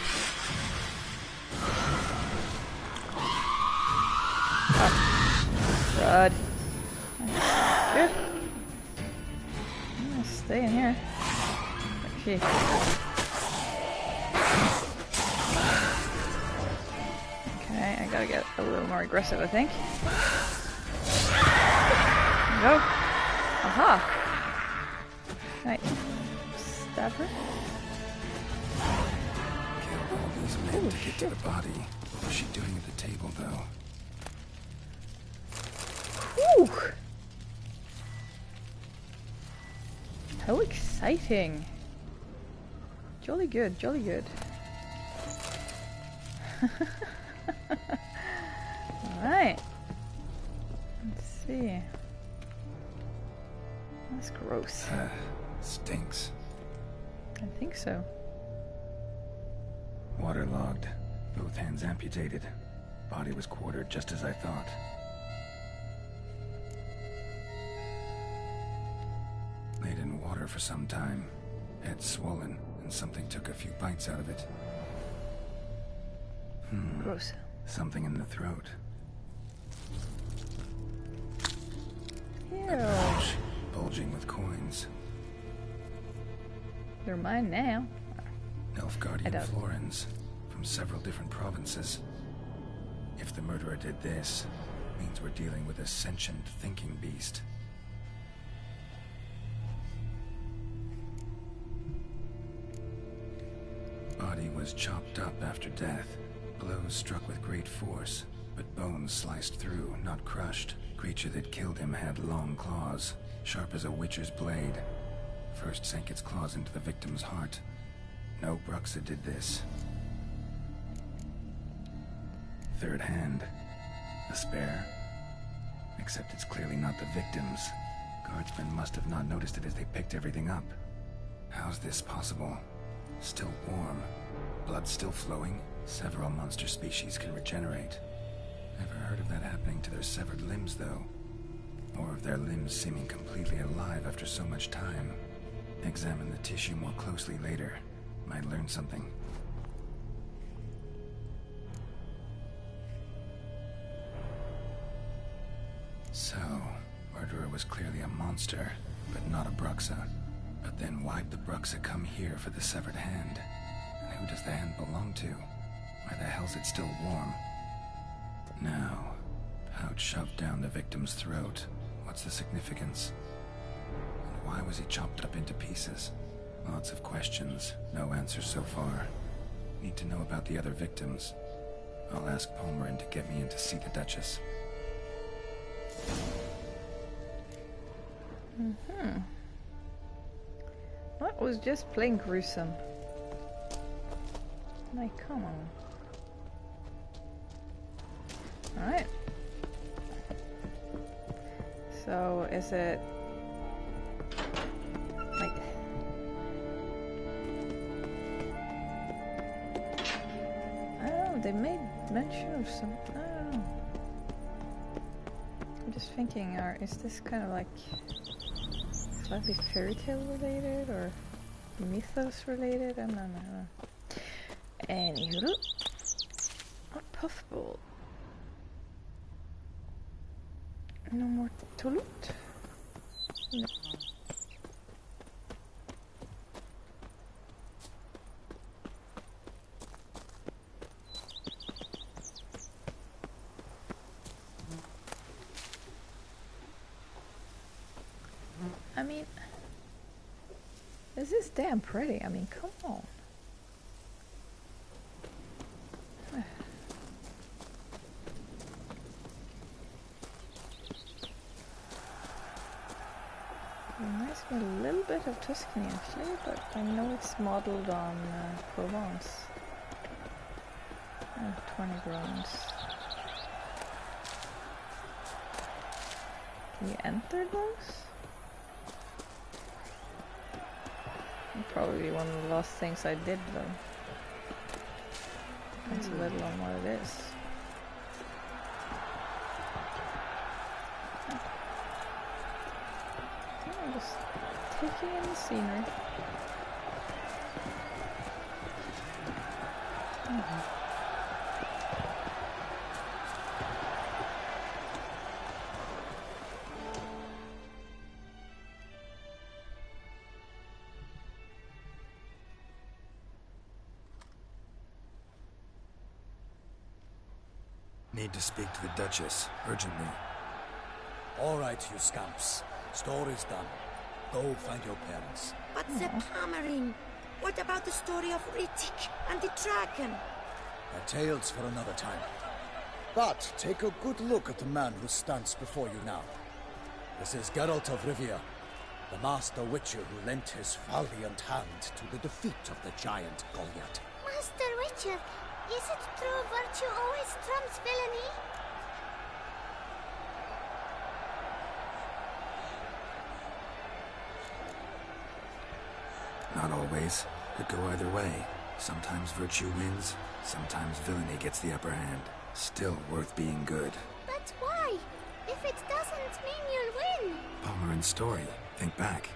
Oh. God. Good. I'm gonna stay in here. Okay. Okay, I gotta get a little more aggressive, I think. There we go. Aha! Right. Stab her. Kill all these men to get to the body. What's she doing at the table, though? Whew! How exciting! Jolly good, jolly good. Alright. Let's see. That's gross. Stinks. I think so. Waterlogged. Both hands amputated. Body was quartered just as I thought. Laid in water for some time. Head swollen, and something took a few bites out of it. Gross. Something in the throat. Ew. Pouch, bulging with coins. They're mine now. Nilfgaardian florins from several different provinces. If the murderer did this, it means we're dealing with a sentient thinking beast. Body was chopped up after death. Blows struck with great force, but bones sliced through, not crushed. Creature that killed him had long claws, sharp as a witcher's blade. First sank its claws into the victim's heart. No Bruxa did this. Third hand. A spare. Except it's clearly not the victim's. Guardsmen must have not noticed it as they picked everything up. How's this possible? Still warm. Blood still flowing. Several monster species can regenerate. Never heard of that happening to their severed limbs, though. Or of their limbs seeming completely alive after so much time. Examine the tissue more closely later. Might learn something. So, murderer was clearly a monster, but not a Bruxa. But then why'd the Bruxa come here for the severed hand? And who does the hand belong to? Why the hell's it still warm? Now, pouch shoved down the victim's throat. What's the significance? And Why was he chopped up into pieces? Lots of questions, no answers so far. Need to know about the other victims. I'll ask Peyrac-Peyrin to get me in to see the Duchess. That was just plain gruesome. Like, come on. Alright. So, is it... like... I don't know, they made mention of some... I don't know. I'm just thinking, is this kind of like... slightly fairy tale related, or mythos related? I don't know. Anywho, a puffball. No more to loot? No. I mean, this is damn pretty. I mean, come on. Reminds me a little bit of Tuscany actually, but I know it's modeled on Provence. 20 groans. Can you enter those? Probably one of the last things I did though. It's a little on what it is. I'm just taking in the scenery. Need to speak to the Duchess, urgently. All right, you scamps. Story's done. Go find your parents. But the Peyrac-Peyrin, what about the story of Rittik and the dragon? They're tales for another time. But take a good look at the man who stands before you now. This is Geralt of Rivia, the master witcher who lent his valiant hand to the defeat of the giant Goliath. Master Witcher, is it true virtue always trumps villainy? Not always. Could go either way. Sometimes virtue wins, sometimes villainy gets the upper hand. Still worth being good. But why? If it doesn't mean you'll win. Peyrac-Peyrin's story. Think back.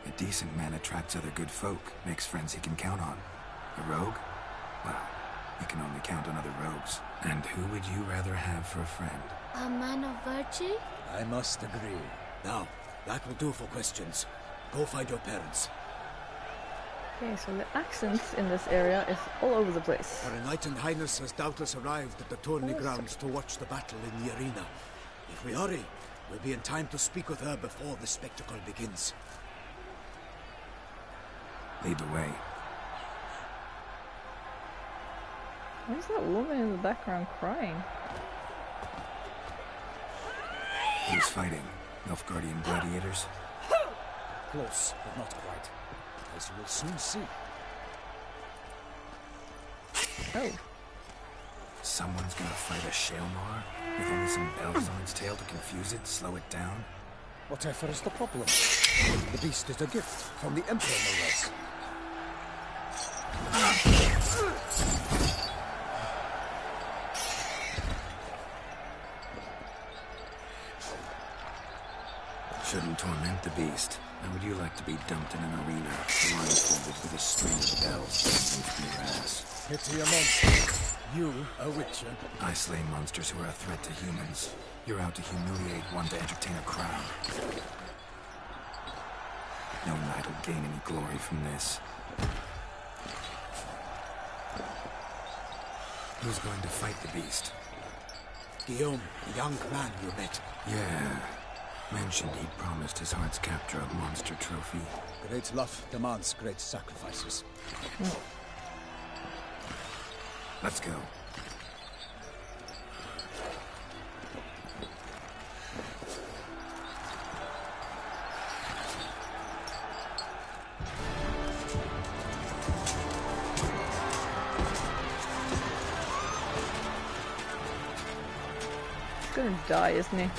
A decent man attracts other good folk, makes friends he can count on. A rogue? Well, you can only count on other rogues. And who would you rather have for a friend? A man of virtue? I must agree. Now, that will do for questions. Go find your parents. Okay, so the accents in this area is all over the place. Her Enlightened Highness has doubtless arrived at the tourney grounds to watch the battle in the arena. If we hurry, we'll be in time to speak with her before the spectacle begins. Lead the way. Why is that woman in the background crying? Who's fighting? Nilfgaardian gladiators? Close, but not quite. As you will soon see. Oh. Someone's gonna fight a Shaelmar with only some bells on its tail to confuse it, slow it down? Whatever is the problem? The beast is a gift from the Emperor, no less. Shouldn't torment the beast. How would you like to be dumped in an arena, blindfolded with a string of bells beneath your ass? Pity a monster. You, a witcher. I slay monsters who are a threat to humans. You're out to humiliate one to entertain a crowd. No knight will gain any glory from this. Who's going to fight the beast? Guillaume, the young man you met. Yeah. Mentioned he'd promised his heart's capture a monster trophy. Great love demands great sacrifices. Let's go. He's gonna die, isn't he?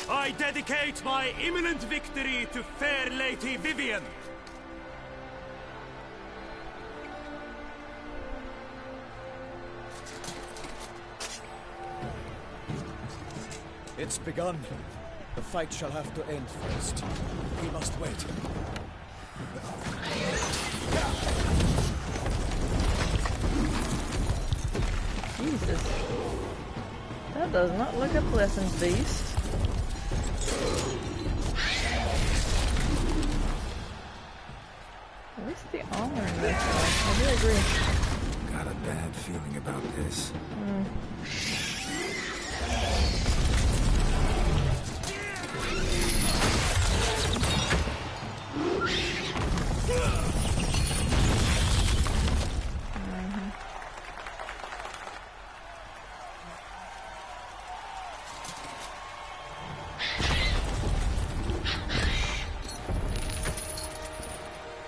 I dedicate my imminent victory to fair Lady Vivian. It's begun. The fight shall have to end first. We must wait. Jesus. That does not look a pleasant beast. Where's the armor in this one? I do agree. Got a bad feeling about this.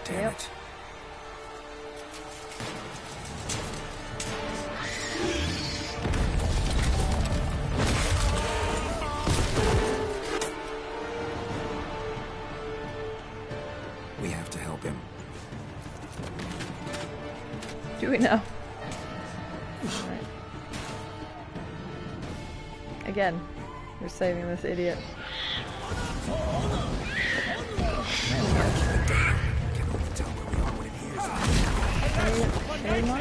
Damn it. We have to help him. Do we now? Right. Again, we're saving this idiot. Okay, I'm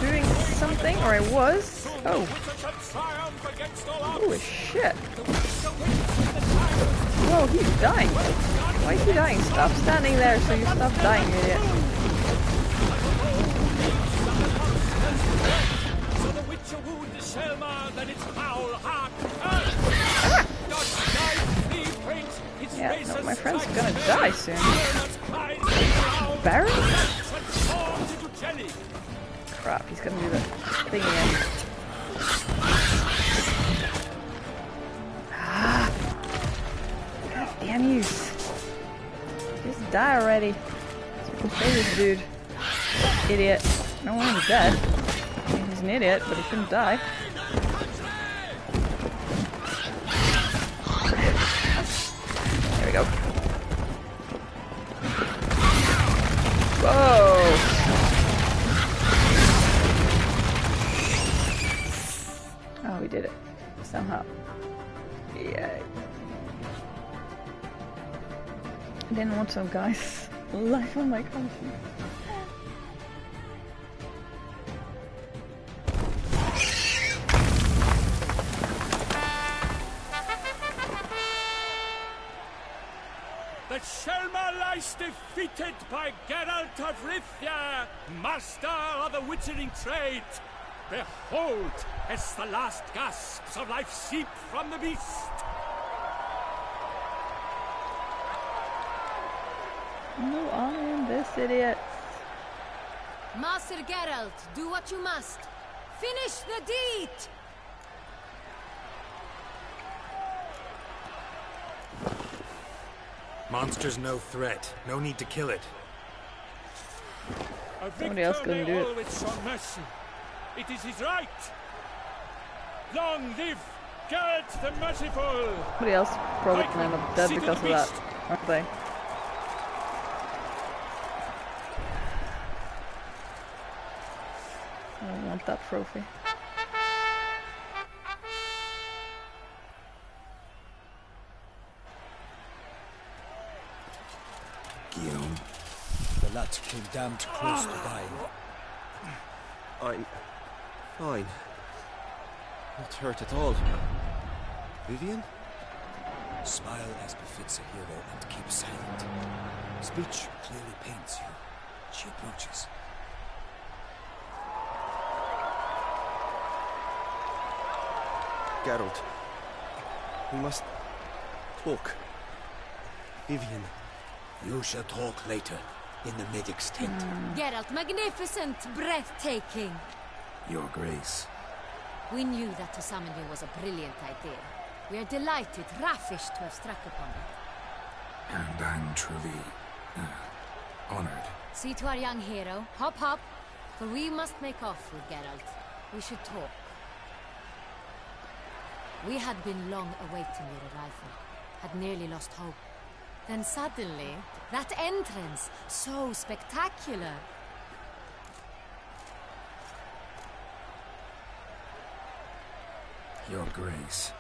doing something, or I was. Oh. Holy shit. Whoa, he's dying. Why is he dying? Stop standing there so you stop dying, idiot. Yeah, no, my friend's gonna die soon. Baron? Crap, he's gonna do the thing again. Ah! God damn you! Just die already. So we can play this dude. Idiot. I don't want him dead. I mean, he's an idiot, but he shouldn't die. There we go. Whoa! Oh, we did it. Somehow. Yay. I didn't want some guys life on my conscience. The Shelma lies defeated by Geralt of Rivia, master of the witchering trade. Behold, as the last gasps of life seep from the beast. No honor in this, idiot. Master Geralt, do what you must. Finish the deed! Monster's no threat. No need to kill it. Somebody else couldn't do it. Always show mercy. It is his right. Long live Geralt the Merciful! Somebody else probably can end up dead because of that, aren't they? I don't want that trophy. Guillaume. The lad came damned close to dying. I'm fine. Not hurt at all. Vivian? Smile as befits a hero and keep silent. Speech clearly pains you. She approaches. Geralt. We must talk. Vivian. You shall talk later, in the medic's tent. Geralt, magnificent, breathtaking. Your Grace. We knew that to summon you was a brilliant idea. We are delighted, ravished to have struck upon it. And I'm truly honored. See to our young hero. Hop, hop. For we must make off with Geralt. We should talk. We had been long awaiting your arrival. Had nearly lost hope. Then suddenly, that entrance, so spectacular. Your Grace.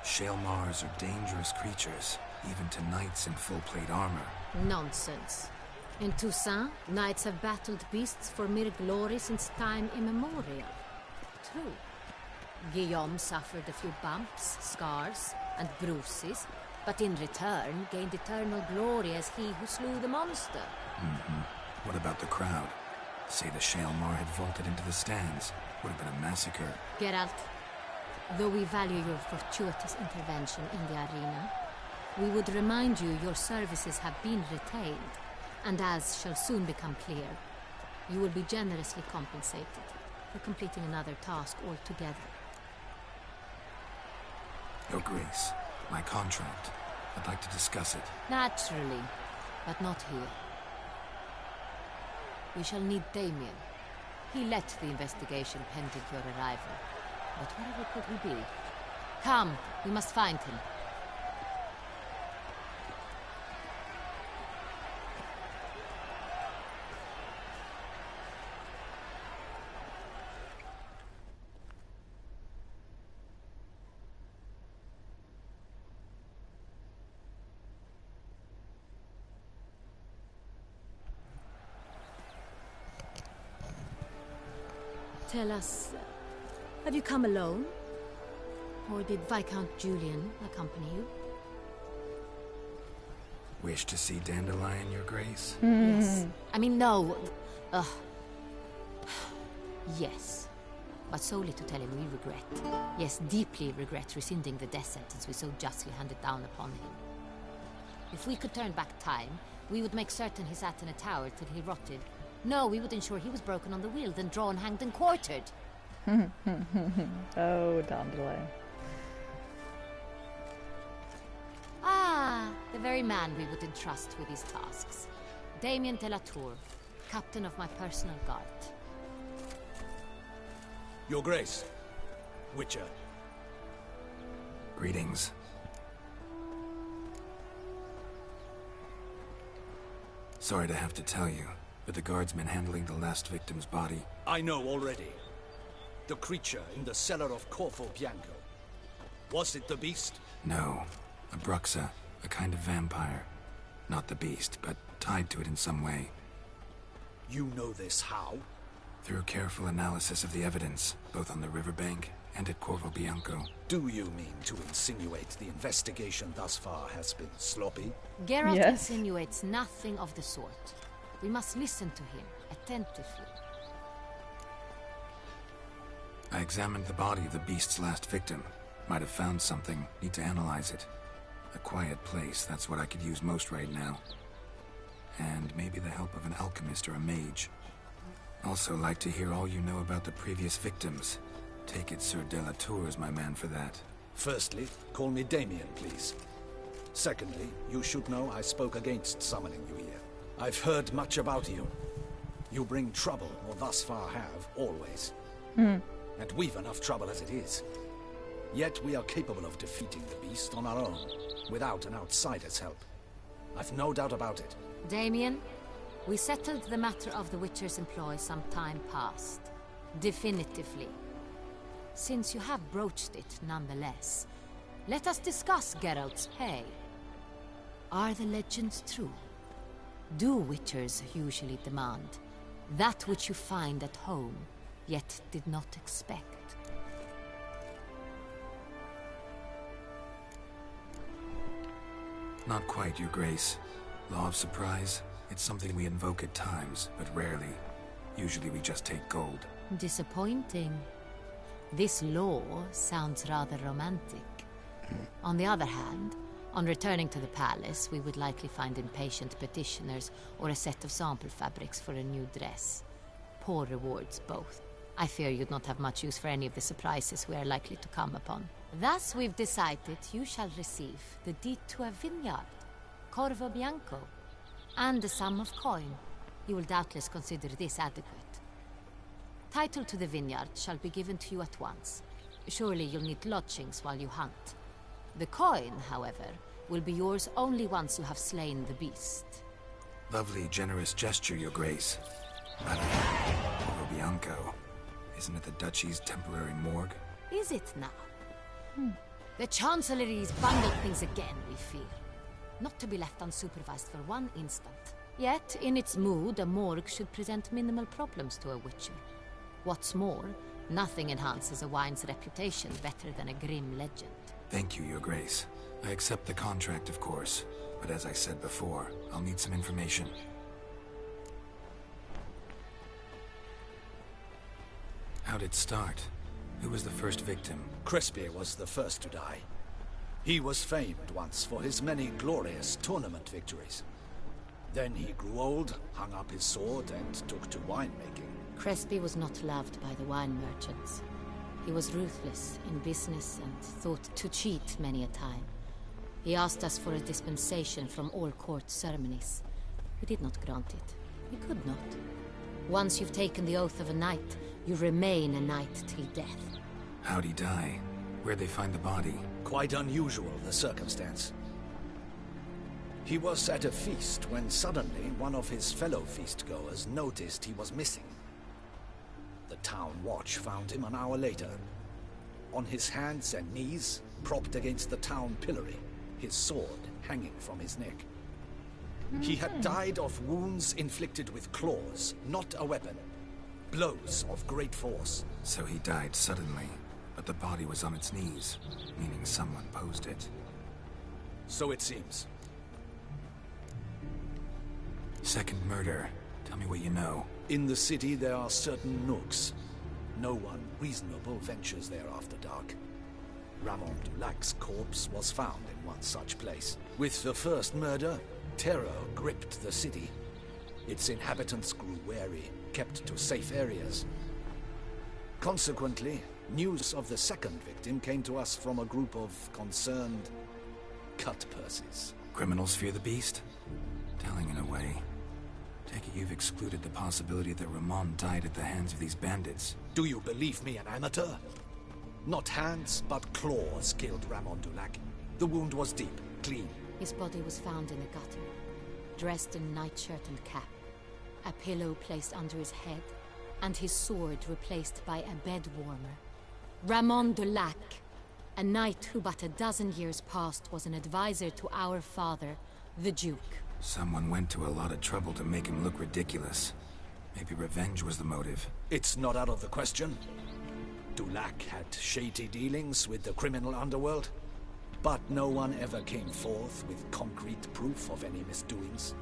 Shaelmars are dangerous creatures, even to knights in full-plate armor. Nonsense. In Toussaint, knights have battled beasts for mere glory since time immemorial. True. Guillaume suffered a few bumps, scars, and bruises, but in return gained eternal glory as he who slew the monster. What about the crowd? Say the Shaelmar had vaulted into the stands. Would have been a massacre. Geralt, though we value your fortuitous intervention in the arena, we would remind you your services have been retained, and as shall soon become clear, you will be generously compensated for completing another task altogether. Your Grace, my contract. I'd like to discuss it. Naturally, but not here. We shall need Damien. He led the investigation pending your arrival. But wherever could he be? Come, we must find him. Tell us, have you come alone? Or did Viscount Julian accompany you? Wish to see Dandelion, Your Grace? Yes. I mean, no. Yes. But solely to tell him we regret. Yes, deeply regret rescinding the death sentence we so justly handed down upon him. If we could turn back time, we would make certain he sat in a tower till he rotted. No, we would ensure he was broken on the wheel, then drawn, hanged, and quartered. Oh, Dandelion. Ah, the very man we would entrust with these tasks. Damien de la Tour, captain of my personal guard. Your Grace. Witcher. Greetings. Sorry to have to tell you, but the guardsman handling the last victim's body... I know already. The creature in the cellar of Corvo Bianco. Was it the beast? No. A Bruxa, a kind of vampire. Not the beast, but tied to it in some way. You know this how? Through careful analysis of the evidence, both on the riverbank and at Corvo Bianco. Do you mean to insinuate the investigation thus far has been sloppy? Geralt insinuates nothing of the sort. We must listen to him attentively. I examined the body of the beast's last victim. Might have found something. Need to analyze it. A quiet place, that's what I could use most right now. And maybe the help of an alchemist or a mage. Also like to hear all you know about the previous victims. Take it Sir de la Tour is my man for that. Firstly, call me Damien, please. Secondly, you should know I spoke against summoning you here. I've heard much about you. You bring trouble, or thus far have, always. And we've enough trouble as it is. Yet we are capable of defeating the beast on our own, without an outsider's help. I've no doubt about it. Damien, we settled the matter of the Witcher's employ some time past. Definitively. Since you have broached it nonetheless, let us discuss Geralt's pay. Are the legends true? Do Witchers usually demand that which you find at home yet did not expect. Not quite, Your Grace. Law of surprise, it's something we invoke at times, but rarely. Usually we just take gold. Disappointing. This law sounds rather romantic. On the other hand, on returning to the palace, we would likely find impatient petitioners or a set of sample fabrics for a new dress. Poor rewards, both. I fear you'd not have much use for any of the surprises we are likely to come upon. Thus, we've decided you shall receive the deed to a vineyard, Corvo Bianco, and a sum of coin. You will doubtless consider this adequate. Title to the vineyard shall be given to you at once. Surely you'll need lodgings while you hunt. The coin, however, will be yours only once you have slain the beast. Lovely, generous gesture, Your Grace. But Corvo Bianco, isn't it the Duchy's temporary morgue? Is it now? The Chancellery's bungled things again, we fear. Not to be left unsupervised for one instant. Yet, in its mood, a morgue should present minimal problems to a witcher. What's more, nothing enhances a wine's reputation better than a grim legend. Thank you, Your Grace. I accept the contract, of course. But as I said before, I'll need some information. How'd it start? Who was the first victim? Crespi was the first to die. He was famed once for his many glorious tournament victories. Then he grew old, hung up his sword, and took to winemaking. Crespi was not loved by the wine merchants. He was ruthless in business and thought to cheat many a time. He asked us for a dispensation from all court ceremonies. We did not grant it. We could not. Once you've taken the oath of a knight, you remain a knight till death. How'd he die? Where'd they find the body? Quite unusual, the circumstance. He was at a feast when suddenly one of his fellow feastgoers noticed he was missing. The town watch found him an hour later. On his hands and knees, propped against the town pillory, his sword hanging from his neck. He had died of wounds inflicted with claws, not a weapon. Blows of great force. So he died suddenly, but the body was on its knees, meaning someone posed it. So it seems. Second murder. Tell me what you know. In the city there are certain nooks. No one reasonable ventures there after dark. Ramon Dulac's corpse was found in one such place. With the first murder, terror gripped the city. Its inhabitants grew wary, kept to safe areas. Consequently, news of the second victim came to us from a group of concerned cut-purses. Criminals fear the beast? Telling in a way. Take it you've excluded the possibility that Ramon died at the hands of these bandits. Do you believe me an amateur? Not hands, but claws killed Ramon Dulac. The wound was deep, clean. His body was found in a gutter, dressed in nightshirt and cap, a pillow placed under his head, and his sword replaced by a bed warmer. Ramon Dulac, a knight who but a dozen years past was an advisor to our father, the Duke. Someone went to a lot of trouble to make him look ridiculous. Maybe revenge was the motive. It's not out of the question. Dulac had shady dealings with the criminal underworld, but no one ever came forth with concrete proof of any misdoings.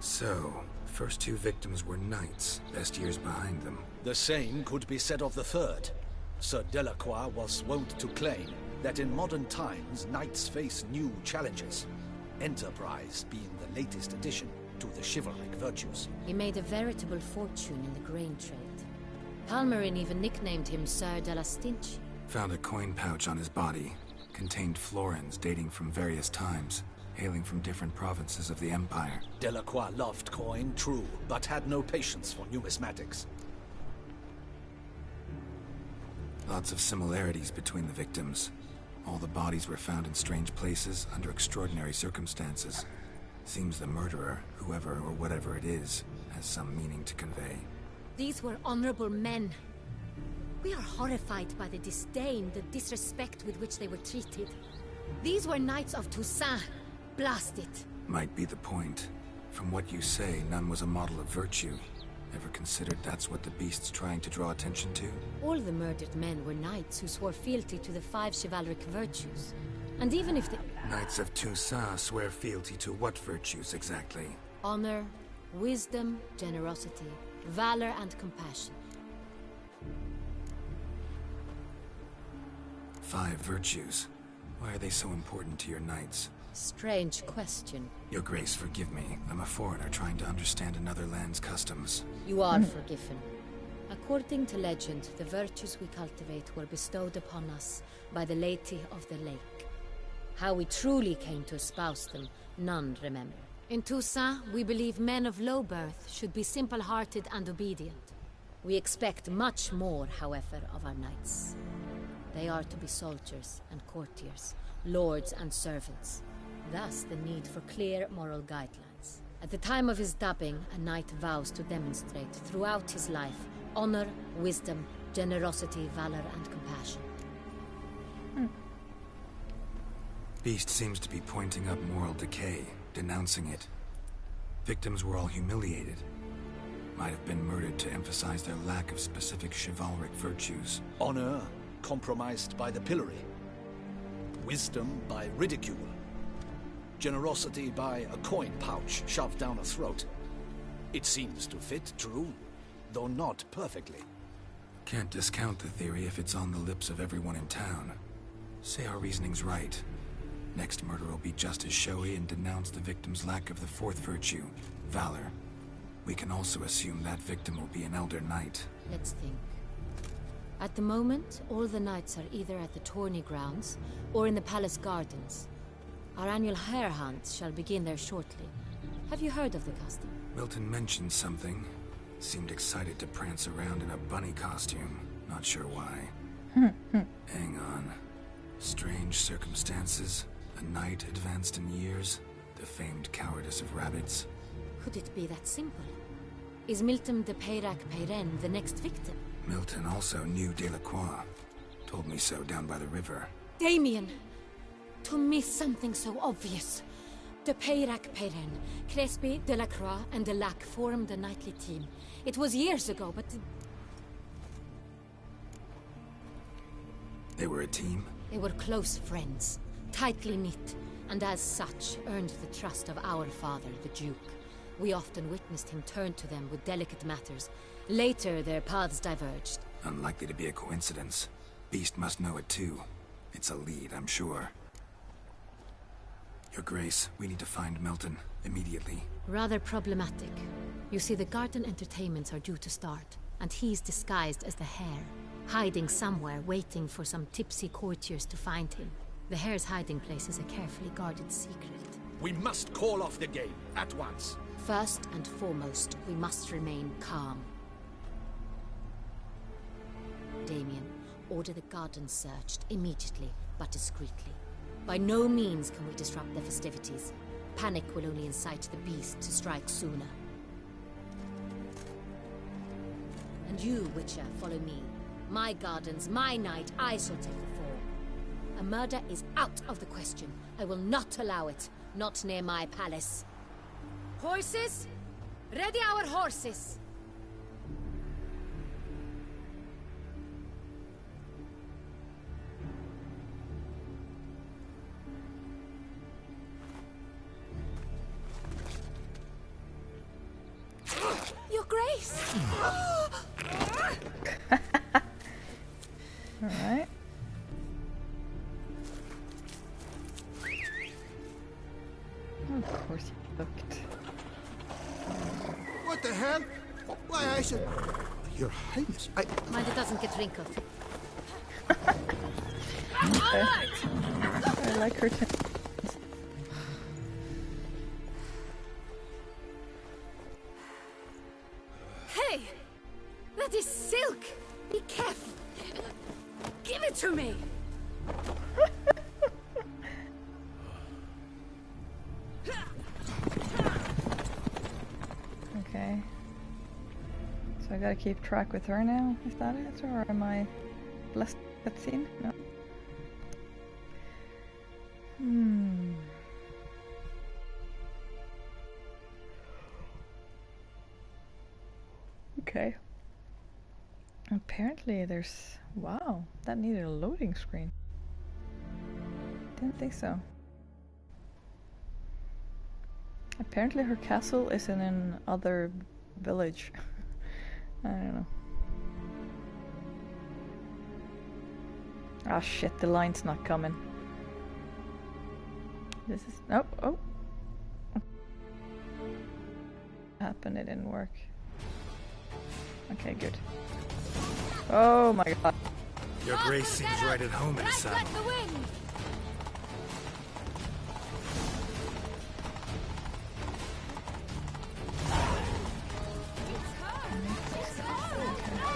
So, first two victims were knights, best years behind them. The same could be said of the third. Sir Delacroix was wont to claim that in modern times, knights face new challenges, enterprise being the latest addition to the chivalric virtues. He made a veritable fortune in the grain trade. Palmerin even nicknamed him Sir de la Stinch. Found a coin pouch on his body. Contained florins dating from various times, hailing from different provinces of the Empire. Delacroix loved coin, true, but had no patience for numismatics. Lots of similarities between the victims. All the bodies were found in strange places, under extraordinary circumstances. Seems the murderer, whoever or whatever it is, has some meaning to convey. These were honorable men. We are horrified by the disdain, the disrespect with which they were treated. These were Knights of Toussaint. Blast it. Might be the point. From what you say, none was a model of virtue. Ever considered that's what the beast's trying to draw attention to? All the murdered men were knights who swore fealty to the 5 chivalric virtues. And even if the... Knights of Toussaint swear fealty to what virtues exactly? Honor, wisdom, generosity, valor, and compassion. 5 virtues. Why are they so important to your knights? Strange question. Your Grace, forgive me. I'm a foreigner trying to understand another land's customs. You are forgiven. According to legend, the virtues we cultivate were bestowed upon us by the Lady of the Lake. How we truly came to espouse them, none remember. In Toussaint, we believe men of low birth should be simple-hearted and obedient. We expect much more, however, of our knights. They are to be soldiers and courtiers, lords and servants. Thus, the need for clear moral guidelines. At the time of his dubbing, a knight vows to demonstrate throughout his life honor, wisdom, generosity, valor, and compassion. Beast seems to be pointing up moral decay, denouncing it. Victims were all humiliated. Might have been murdered to emphasize their lack of specific chivalric virtues. Honor compromised by the pillory. Wisdom by ridicule. Generosity by a coin pouch shoved down a throat. It seems to fit true, though not perfectly. Can't discount the theory if it's on the lips of everyone in town. Say our reasoning's right. Next murder will be just as showy and denounce the victim's lack of the 4th virtue, valor. We can also assume that victim will be an elder knight. Let's think. At the moment, all the knights are either at the tourney grounds or in the palace gardens. Our annual hare hunt shall begin there shortly. Have you heard of the custom? Milton mentioned something. Seemed excited to prance around in a bunny costume. Not sure why. Hang on. Strange circumstances. A knight advanced in years. The famed cowardice of rabbits. Could it be that simple? Is Milton de Peyrac-Peyrin the next victim? Milton also knew Delacroix. Told me so down by the river. Damien! To miss something so obvious. De Peyrac-Peyrin, Crespi, Delacroix, and Delac formed a knightly team. It was years ago, but... They were a team? They were close friends, tightly knit, and as such earned the trust of our father, the Duke. We often witnessed him turn to them with delicate matters. Later, their paths diverged. Unlikely to be a coincidence. Beast must know it too. It's a lead, I'm sure. Your Grace, we need to find Milton, immediately. Rather problematic. You see, the garden entertainments are due to start, and he's disguised as the hare, hiding somewhere, waiting for some tipsy courtiers to find him. The hare's hiding place is a carefully guarded secret. We must call off the game, at once. First and foremost, we must remain calm. Damien, order the garden searched immediately, but discreetly. By no means can we disrupt the festivities. Panic will only incite the beast to strike sooner. And you, Witcher, follow me. My gardens, my night, I shall take the fall. A murder is out of the question. I will not allow it. Not near my palace. Horses? Ready our horses! Your Grace! Alright. Of course you looked. What the hell? Why, I should... Your Highness, Mind it doesn't get wrinkled. Okay. I like her too. Hey! That is silk! Be careful! Give it to me! Okay. So I gotta keep track with her now? Is that it? Or am I blessed cutscene? No. Okay. Apparently there's... Wow, that needed a loading screen. Didn't think so. Apparently her castle is in another village. I don't know. Ah shit, the line's not coming. This is... Oh, oh. Happened, it didn't work. Okay, good. Oh my god. Your grace seems right at home in the saddle.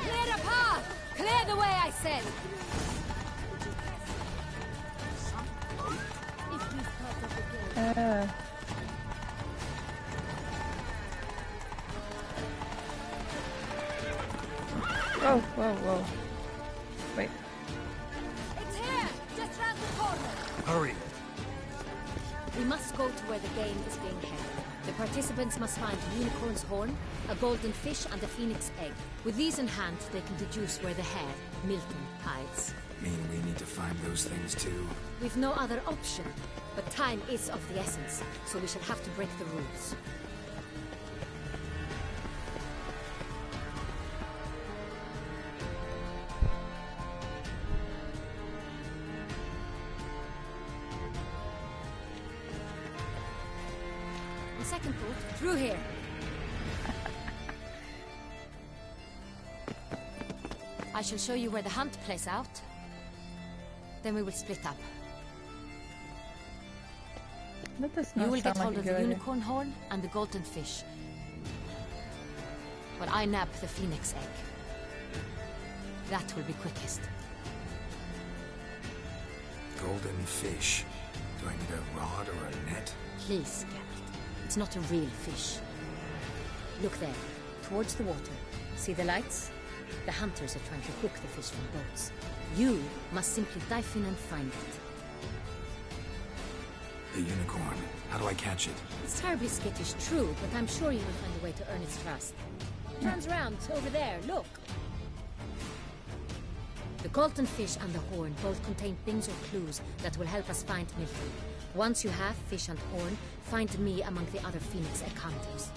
Clear the path! Clear the way, I said! Whoa, whoa, whoa. Wait. It's here! Just round the corner! Hurry! We must go to where the game is being held. The participants must find a unicorn's horn, a golden fish, and a phoenix egg. With these in hand, they can deduce where the hare, Milton, hides. Mean we need to find those things too? We've no other option, but time is of the essence, so we shall have to break the rules. On second thought, through here. I shall show you where the hunt plays out. Then we will split up. That does You not will sound get like hold a of good the idea. unicorn horn and the golden fish. While I nab the phoenix egg. That will be quickest. Golden fish. Do I need a rod or a net? Please, Geralt. It's not a real fish. Look there, towards the water. See the lights? The hunters are trying to hook the fish from boats. You must simply dive in and find it. The unicorn. How do I catch it? It's terribly skittish, true, but I'm sure you will find a way to earn its trust. Turns around, over there, look. The golden fish and the horn both contain things or clues that will help us find Milton. Once you have fish and horn, find me among the other phoenix egg hunters.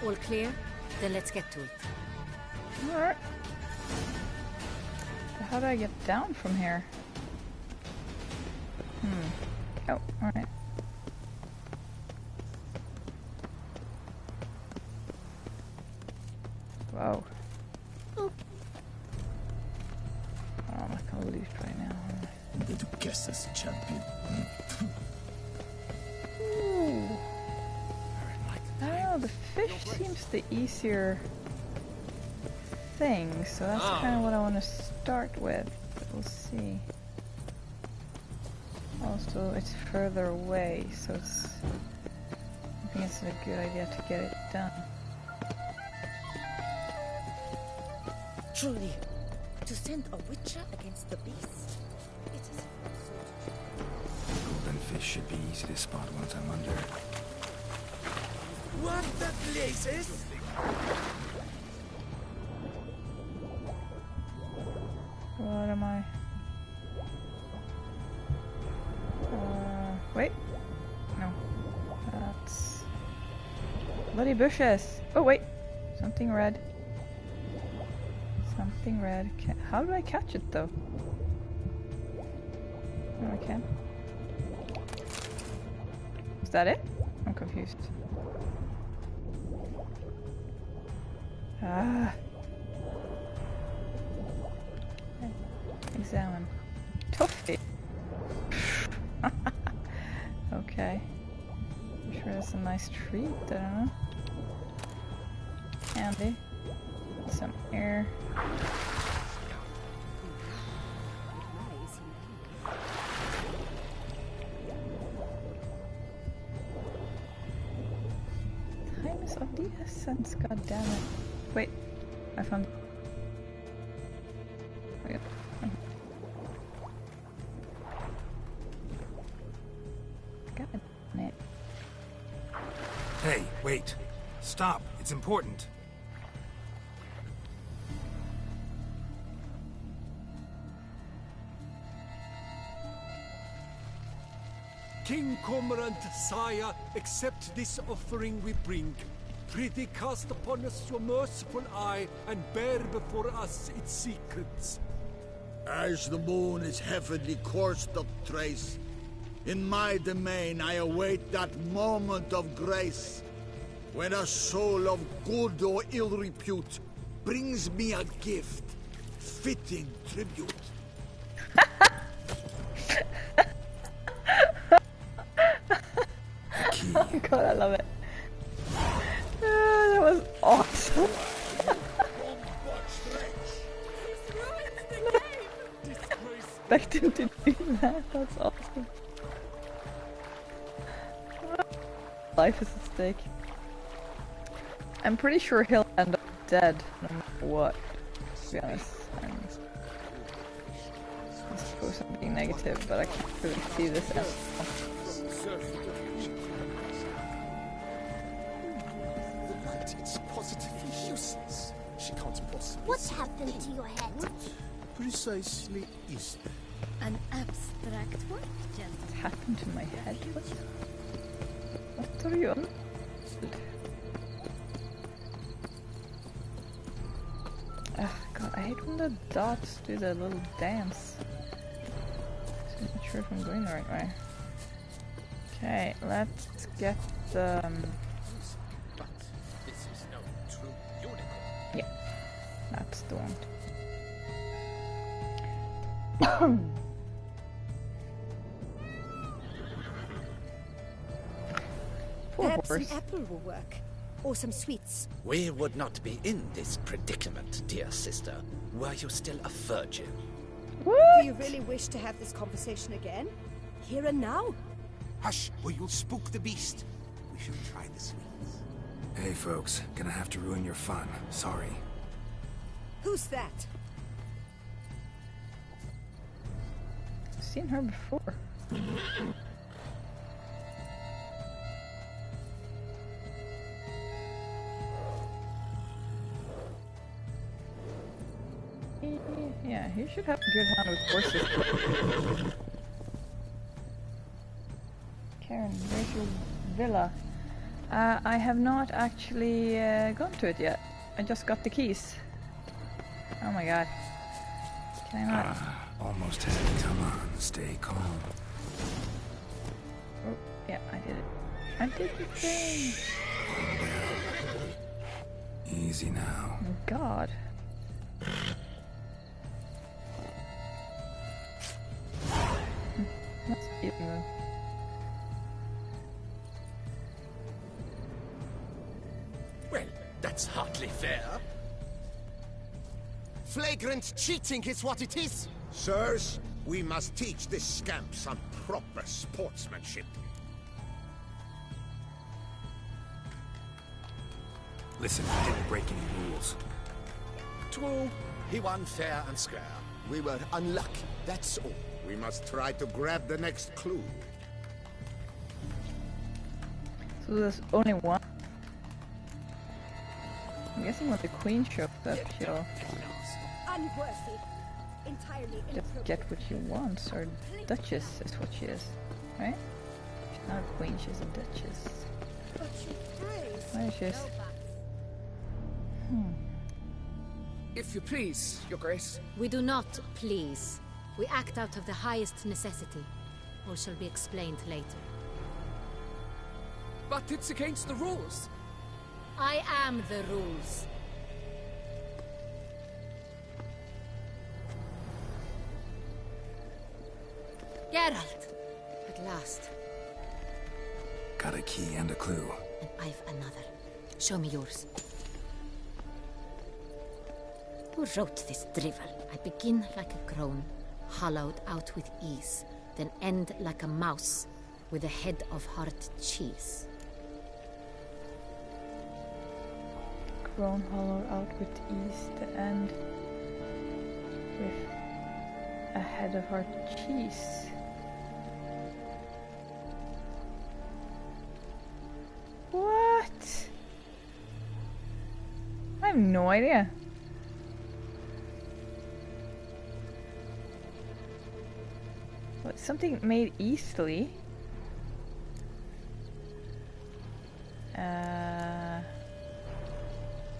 All clear? Then let's get to it. Alright. How do I get down from here? Oh, alright. Whoa. Oh, I'm not gonna lose right now. Did you guess as champion? Ooh. I don't know, the fish seems the easier thing, so that's kind of what I want to start with. But we'll see. Also, it's further away, so it's... I think it's a good idea to get it done. Truly, to send a witcher against the beast, it is... Golden fish should be easy to spot once I'm under. What the blazes? What am I? Wait. No. That's... bloody bushes! Oh wait! Something red. Something red. How do I catch it though? No, I can't. Is that it? I'm confused. Ah. Examine. Toffee. Okay. I'm sure that's a nice treat. I don't know. Candy. Some air. Time is of the essence. God damn it! Wait, I found. Okay. God damn it! Hey, wait. Stop. It's important. King Cormorant, sire, accept this offering we bring. Prithee cast upon us your merciful eye, and bear before us its secrets. As the moon is heavenly course doth trace, in my domain I await that moment of grace, when a soul of good or ill repute brings me a gift, fitting tribute. Oh god, I love it. That was awesome. Expect him to do that. That's awesome. Life is at stake. I'm pretty sure he'll end up dead no matter what, to be honest. I suppose I'm being negative, but I can't really see this as It's positively useless. She can't possibly. What's happened to your head? What precisely is that? An abstract work, What gentlemen. happened to my head? What are you on? God, I hate when the dots do the little dance. I'm not sure if I'm going the right way. Okay, let's get the... But this is no true unicorn. yeah, that's the one. Poor Perhaps horse. an apple will work. Or some sweets. We would not be in this predicament, dear sister, were you still a virgin. What? Do you really wish to have this conversation again? Here and now? Hush, or you'll spook the beast. We should try the sweets. Hey folks, gonna have to ruin your fun. Sorry. Who's that? I've seen her before. Yeah, he should have a good hand with horses. Karen, where's your villa? I have not actually gone to it yet. I just got the keys. Oh my god. Can I not? Almost had it. Come on, stay calm. Oh, yeah, I did it. I did the thing! Calm down. Easy now. Oh god. That's beautiful. Well, that's hardly fair. Flagrant cheating is what it is. Sirs, we must teach this scamp some proper sportsmanship. Listen, I didn't break any rules. True, he won fair and square. We were unlucky, that's all. We must try to grab the next clue. So there's only one? I'm guessing when the queen shows up, she'll Unworthy. Entirely just inappropriate. get what she wants, or duchess is what she is, right? She's not a queen, she's a duchess. But you praise. Where is she? If you please, Your Grace. We do not please. We act out of the highest necessity. Or shall be explained later. But it's against the rules. I am the rules. Geralt! At last. Got a key and a clue. And I've another. Show me yours. Who wrote this drivel? I begin like a crone, hollowed out with ease, then end like a mouse, with a head of hard cheese. Crown hollow out with ease, the end with a head of hard cheese. What? I have no idea. What, something made easily?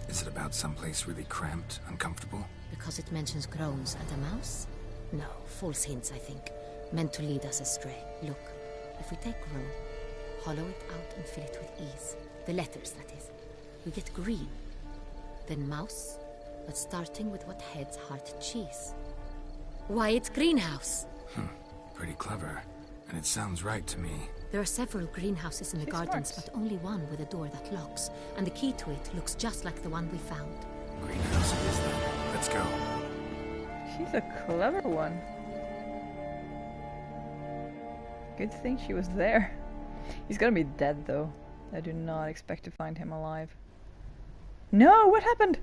Is it about someplace really cramped, uncomfortable? Because it mentions groans and a mouse? No, false hints, I think. Meant to lead us astray. Look, if we take groan, hollow it out and fill it with ease. The letters, that is. We get green. Then mouse, but starting with what heads heart cheese. Why, it's greenhouse! Pretty clever. And it sounds right to me. There are several greenhouses in the gardens, but only one with a door that locks. And the key to it looks just like the one we found. Greenhouse it is then. Let's go. She's a clever one. Good thing she was there. He's gonna be dead though. I do not expect to find him alive. No, what happened?